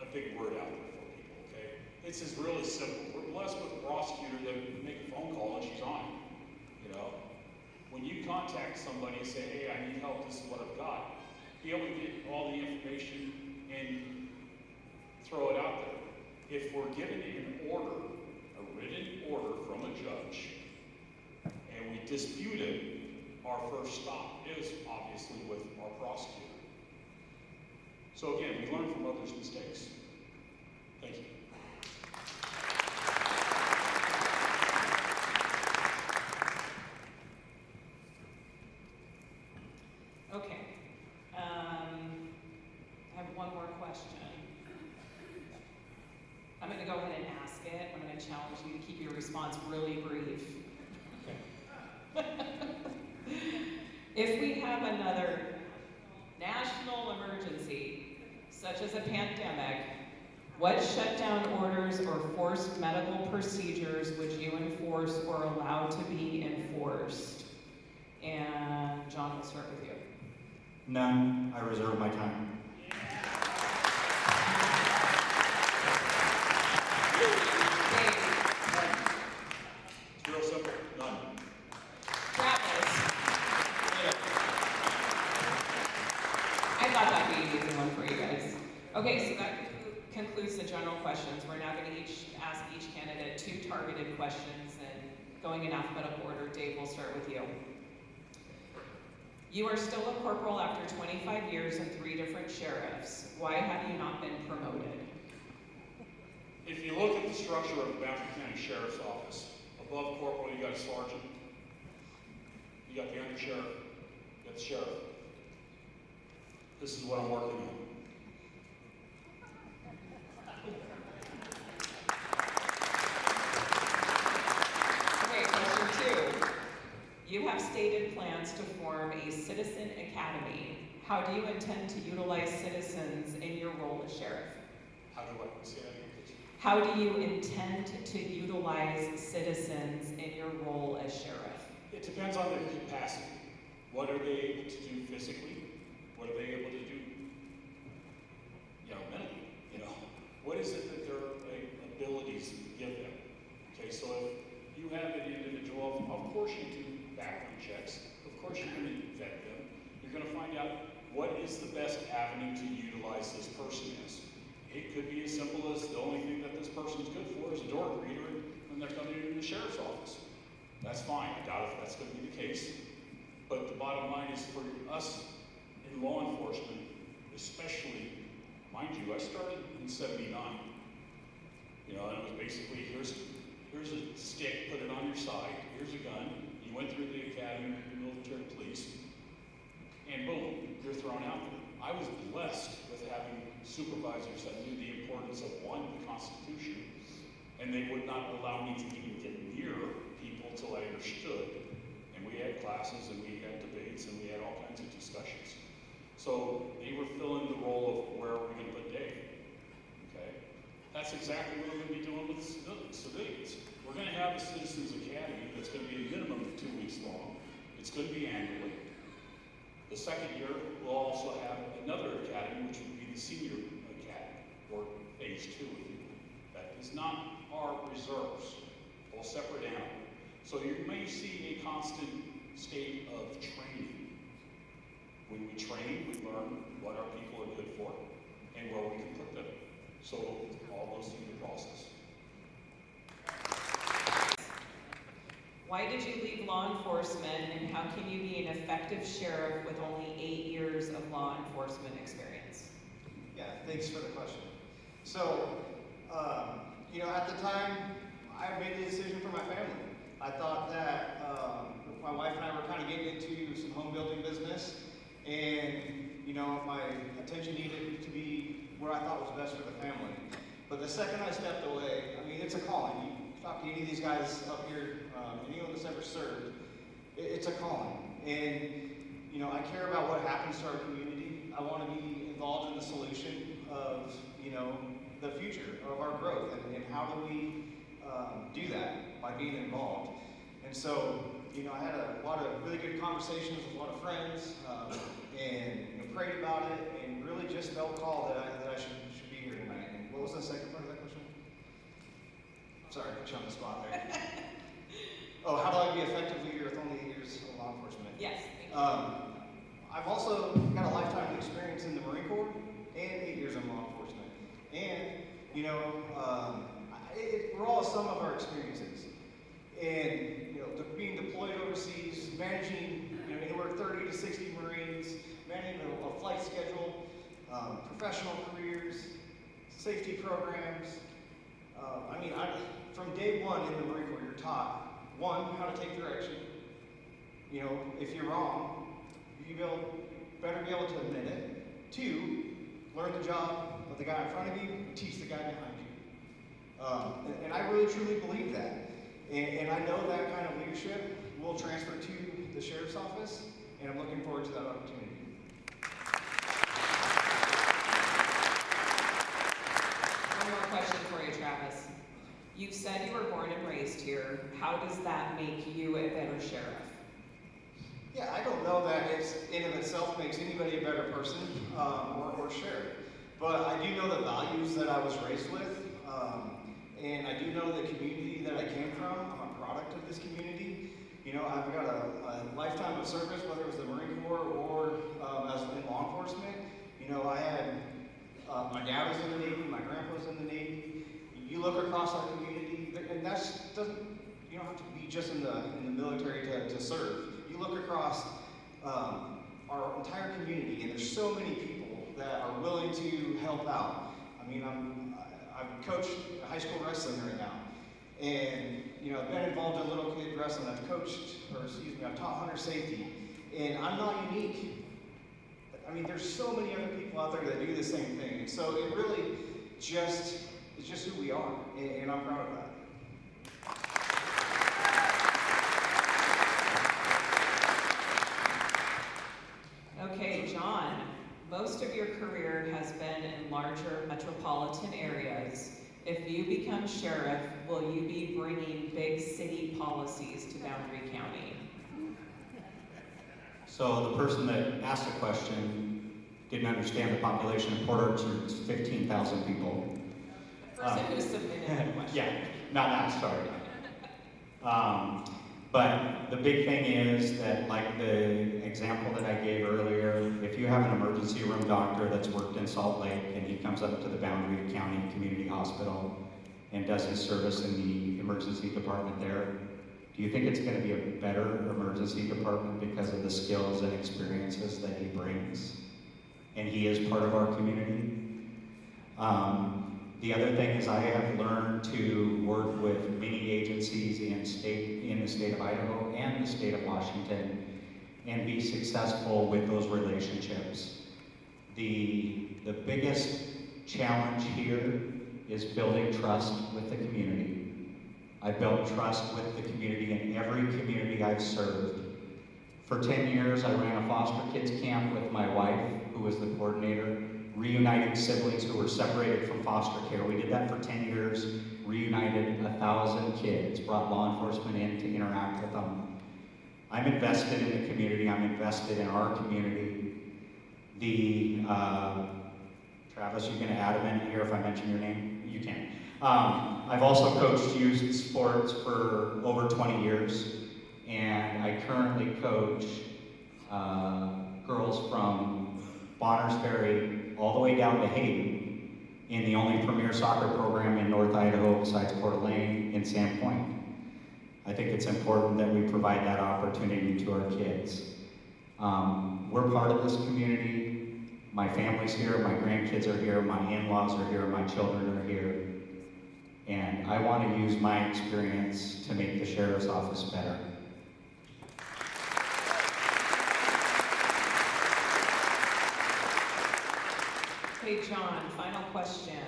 a big word out there for people, okay? It's just really simple. We're blessed with a prosecutor that can make a phone call and she's on, you know. When you contact somebody and say, hey, I need help, this is what I've got, be able to get all the information and throw it out there. If we're given an order, a written order from a judge, and we dispute it, our first stop is obviously with our prosecutor. So again, we learn from others' mistakes. Thank you. Okay. I have one more question. I'm going to go ahead and ask it. I'm going to challenge you to keep your response really brief. If we have another national emergency, such as a pandemic, what shutdown orders or forced medical procedures would you enforce or allow to be enforced? And John, we'll start with you. None. I reserve my time. It's real simple. None. Travis. Okay, so that concludes the general questions. We're now going to ask each candidate 2 targeted questions, and going in alphabetical order. Dave, we'll start with you. You are still a corporal after 25 years and 3 different sheriffs. Why have you not been promoted? If you look at the structure of the Boundary County Sheriff's Office, above corporal you got a sergeant, you got the under sheriff, you got the sheriff. This is what I'm working on. Okay, question 2. You have stated plans to form a citizen academy. How do you intend to utilize citizens in your role as sheriff? How do I say that again, please? How do you intend to utilize citizens in your role as sheriff? It depends on their capacity. What are they able to do physically? What are they able to do, mentally? What is it that their abilities give them? Okay, so if you have an individual, of course you do background checks. Of course you're going to vet them. You're going to find out what is the best avenue to utilize this person as. It could be as simple as the only thing that this person's good for is a door greeter when they're coming into the sheriff's office. That's fine. I doubt if that's going to be the case. But the bottom line is for us in law enforcement, especially, mind you, I started in '79. And it was basically, here's a stick, put it on your side, here's a gun, you went through the academy, military police, and boom, you're thrown out there. I was blessed with having supervisors that knew the importance of, one, the Constitution, and they would not allow me to even get near people till I understood. And we had classes, and we had debates, and we had all kinds of discussions. So they were filling the role of where are we going to put Dave? Okay? That's exactly what I'm going to be doing with civilians. We're going to have a Citizens Academy that's going to be a minimum of 2 weeks long. It's going to be annually. The second year, we'll also have another academy, which would be the Senior Academy, or Phase 2, if you will. That is not our reserves. All separate animal. So you may see a constant state of training. When we train, we learn what our people are good for and where we can put them. So all goes through the process. Why did you leave law enforcement, and how can you be an effective sheriff with only 8 years of law enforcement experience? Yeah, thanks for the question. So, at the time, I made the decision for my family. I thought that my wife and I were kind of getting into some home building business, and my attention needed to be where I thought was best for the family. But the second I stepped away, it's a calling. You talk to any of these guys up here, anyone that's ever served, it's a calling. And I care about what happens to our community. I want to be involved in the solution of the future of our growth, and how do we do that by being involved. And so, I had a lot of really good conversations with a lot of friends, and prayed about it, and really just felt called that I should be here tonight. And what was the second part of that question? Sorry, I put you on the spot there. Oh, how do I be an effective leader with only 8 years of law enforcement? Yes, thank you. I've also got a lifetime of experience in the Marine Corps and 8 years in law enforcement. And, we're all some of our experiences. And, being deployed overseas, managing, anywhere 30 to 60 Marines, managing a flight schedule, professional careers, safety programs. From day one in the Marine Corps, you're taught, one, how to take direction. If you're wrong, you better be able to admit it. Two, learn the job of the guy in front of you and teach the guy behind you. And I really truly believe that. And I know that kind of leadership will transfer to the sheriff's office, and I'm looking forward to that opportunity. One more question for you, Travis. You said you were born and raised here. How does that make you a better sheriff? Yeah, I don't know that it's in and of itself makes anybody a better person or sheriff. But I do know the values that I was raised with, and I do know the community that I came from. I'm a product of this community. I've got a lifetime of service, whether it was the Marine Corps or as in law enforcement. I had my My dad was in the Navy, my grandpa was in the Navy. You look across our community, and you don't have to be just in the military to serve. You look across our entire community, and there's so many people that are willing to help out. I mean, I've coached high school wrestling right now, and I've been involved in little kid wrestling. I've taught hunter safety, and I'm not unique. I mean, there's so many other people out there that do the same thing, and so it really it's just who we are, and I'm proud of that. Okay, John, most of your career has been in larger metropolitan areas. If you become sheriff, will you be bringing big city policies to Boundary County? So the person that asked the question didn't understand the population of Port Orchard's 15,000 people. The person who submitted the question. Yeah, not that, sorry. But the big thing is that, like the example that I gave earlier, if you have an emergency room doctor that's worked in Salt Lake and he comes up to the Boundary County Community Hospital and does his service in the emergency department there, do you think it's going to be a better emergency department because of the skills and experiences that he brings? And he is part of our community. The other thing is I have learned to work with many agencies in the state of Idaho and the state of Washington and be successful with those relationships. The biggest challenge here is building trust with the community. I built trust with the community in every community I've served. For 10 years, I ran a foster kids camp with my wife, who was the coordinator, reuniting siblings who were separated from foster care. We did that for 10 years, reunited 1,000 kids, brought law enforcement in to interact with them. I'm invested in the community, I'm invested in our community. Travis, you gonna add him in here if I mention your name? You can. I've also coached youth sports for over 20 years, and I currently coach girls from Bonners Ferry all the way down to Hayden in the only premier soccer program in North Idaho besides Coeur d'Alene in Sandpoint. I think it's important that we provide that opportunity to our kids. We're part of this community. My family's here, my grandkids are here, my in-laws are here, my children are here. And I want to use my experience to make the sheriff's office better. Okay, John, final question.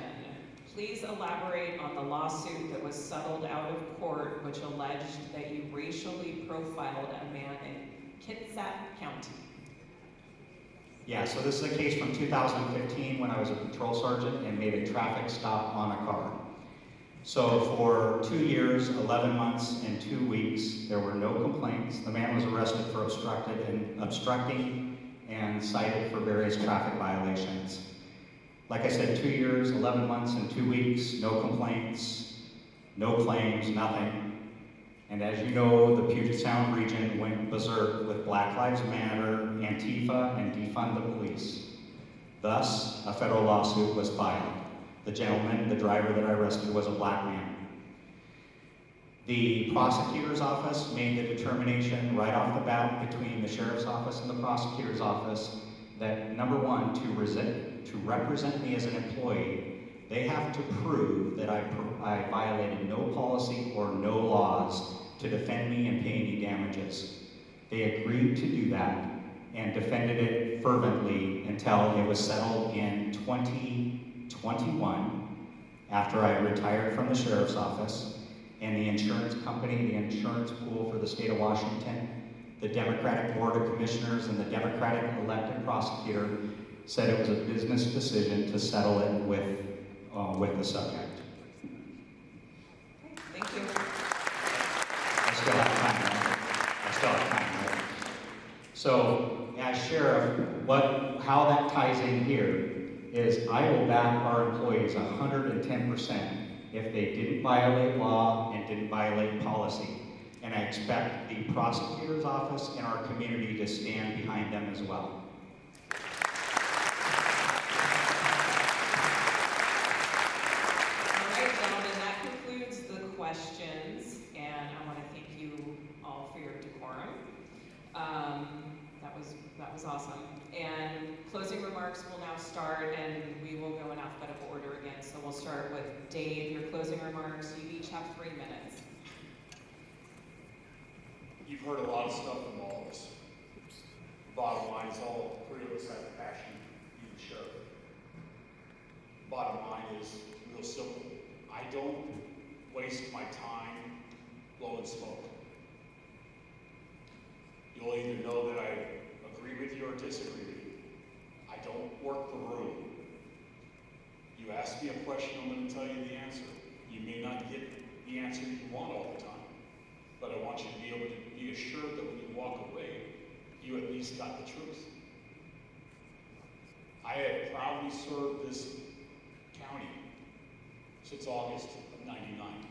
Please elaborate on the lawsuit that was settled out of court which alleged that you racially profiled a man in Kitsap County. Yeah, so this is a case from 2015 when I was a patrol sergeant and made a traffic stop on a car. So for 2 years, 11 months, and 2 weeks, there were no complaints. The man was arrested for obstructing and cited for various traffic violations. Like I said, 2 years, 11 months, and 2 weeks, no complaints, no claims, nothing. And as you know, the Puget Sound region went berserk with Black Lives Matter, Antifa, and defund the police. Thus, a federal lawsuit was filed. The gentleman, the driver that I arrested, was a black man. The prosecutor's office made the determination right off the bat between the sheriff's office and the prosecutor's office that, number one, to represent me as an employee, they have to prove that I violated no policy or no laws to defend me and pay any damages. They agreed to do that and defended it fervently until it was settled in 2021 after I retired from the sheriff's office, and the insurance company, the insurance pool for the state of Washington, the Democratic Board of Commissioners, and the Democratic elected prosecutor said it was a business decision to settle it with the subject. Thank you. I still have time, right? So, as sheriff, how that ties in here is I will back our employees 110% if they didn't violate law and didn't violate policy. And I expect the prosecutor's office and our community to stand behind them as well. questions, and I want to thank you all for your decorum. That was awesome. And closing remarks will now start, and we will go in alphabetical order again. So we'll start with Dave, your closing remarks. You each have 3 minutes. You've heard a lot of stuff from all of us. Bottom line is all 3 of us have passion, even sheriff. Bottom line is real simple. I don't waste my time blowing smoke. You'll either know that I agree with you or disagree with you. I don't work the room. You ask me a question, I'm going to tell you the answer. You may not get the answer you want all the time, but I want you to be able to be assured that when you walk away, you at least got the truth. I have proudly served this county since August of '99.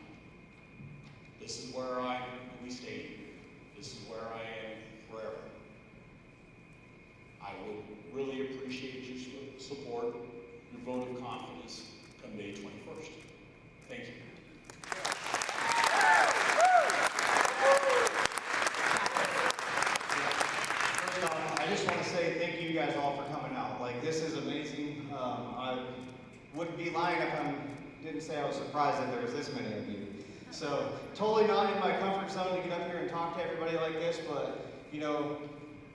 This is where I'm at least 80. This is where I am forever. I would really appreciate your support, your vote of confidence come May 21st. Thank you. First off, I just want to say thank you guys all for coming out. Like, this is amazing. I wouldn't be lying if I didn't say I was surprised that there was this many of you. So, totally not in my comfort zone to get up here and talk to everybody like this, but, you know,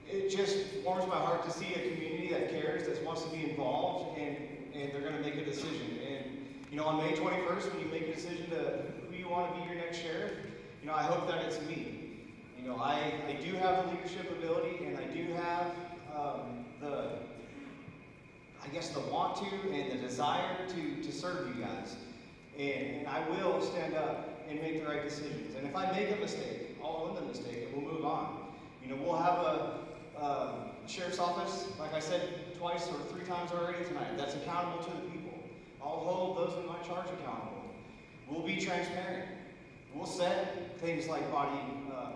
it just warms my heart to see a community that cares, that wants to be involved, and they're going to make a decision. And, you know, on May 21st, when you make a decision to who you want to be your next sheriff, you know, I hope that it's me. You know, I do have the leadership ability, and I do have the want to and the desire to serve you guys. And I will stand up and make the right decisions. And if I make a mistake, I'll own the mistake and we'll move on. You know, we'll have a sheriff's office, like I said twice or 3 times already tonight, that's accountable to the people. I'll hold those in my charge accountable. We'll be transparent. We'll set things like body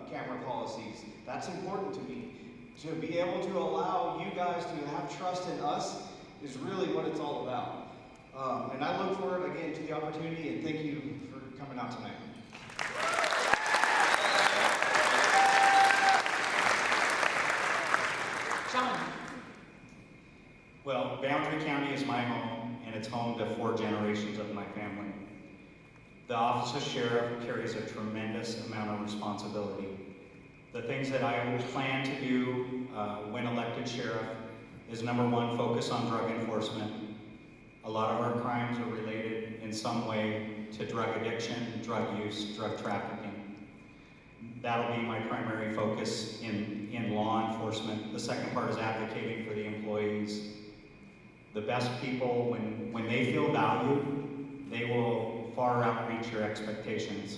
camera policies. That's important to me. To be able to allow you guys to have trust in us is really what it's all about. And I look forward again to the opportunity, and thank you for coming out tonight. John. Well, Boundary County is my home, and it's home to 4 generations of my family. The office of sheriff carries a tremendous amount of responsibility. The things that I will plan to do when elected sheriff is number 1, focus on drug enforcement. A lot of our crimes are related in some way to drug addiction, drug use, drug trafficking. That'll be my primary focus in law enforcement. The second part is advocating for the employees. The best people, when they feel valued, they will far outreach your expectations.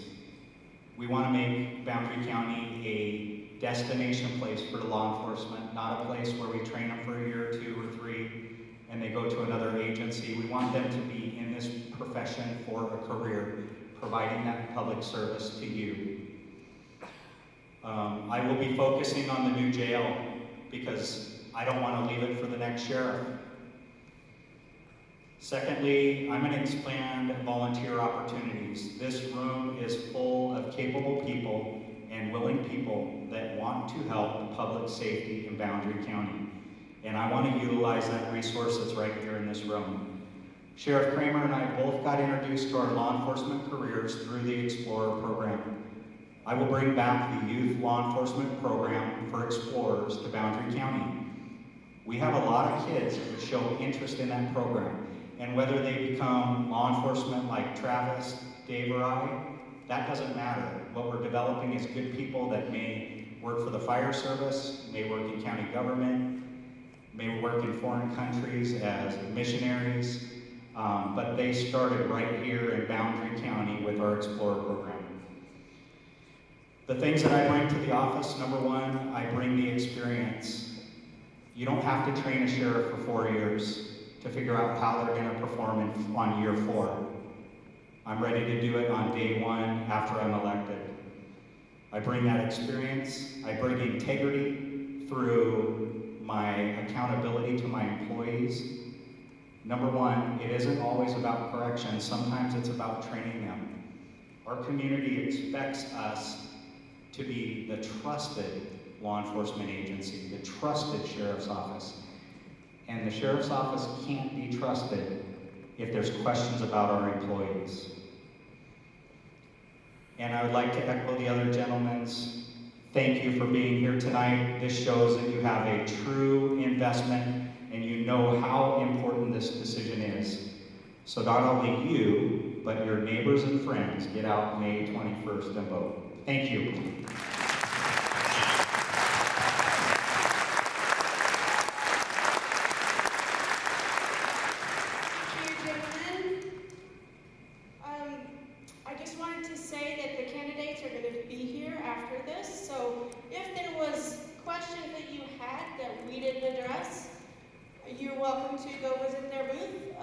We want to make Boundary County a destination place for law enforcement, not a place where we train them for a year or 2 or 3 and they go to another agency. We want them to be in this profession for a career, providing that public service to you. I will be focusing on the new jail because I don't want to leave it for the next sheriff. Secondly, I'm going to expand volunteer opportunities. This room is full of capable people and willing people that want to help public safety in Boundary County. And I want to utilize that resource that's right here in this room. Sheriff Kramer and I both got introduced to our law enforcement careers through the Explorer program. I will bring back the youth law enforcement program for Explorers to Boundary County. We have a lot of kids that show interest in that program. And whether they become law enforcement like Travis, Dave, or I, that doesn't matter. What we're developing is good people that may work for the fire service, may work in county government, may work in foreign countries as missionaries, but they started right here in Boundary County with our Explorer program. The things that I bring to the office, number 1, I bring the experience. You don't have to train a sheriff for 4 years to figure out how they're going to perform on year 4. I'm ready to do it on day 1 after I'm elected. I bring that experience. I bring integrity through my accountability to my employees. Number 1, it isn't always about correction. Sometimes it's about training them. Our community expects us to be the trusted law enforcement agency, the trusted sheriff's office. And the sheriff's office can't be trusted if there's questions about our employees. And I would like to echo the other gentlemen's thank you for being here tonight. This shows that you have a true investment and you know how important this decision is. So not only you, but your neighbors and friends, get out May 21st and vote. Thank you. Thank you, gentlemen. I just wanted to say that the candidates are going to be here after this, so if there was questions that you had that we didn't address, you're welcome to go visit their booth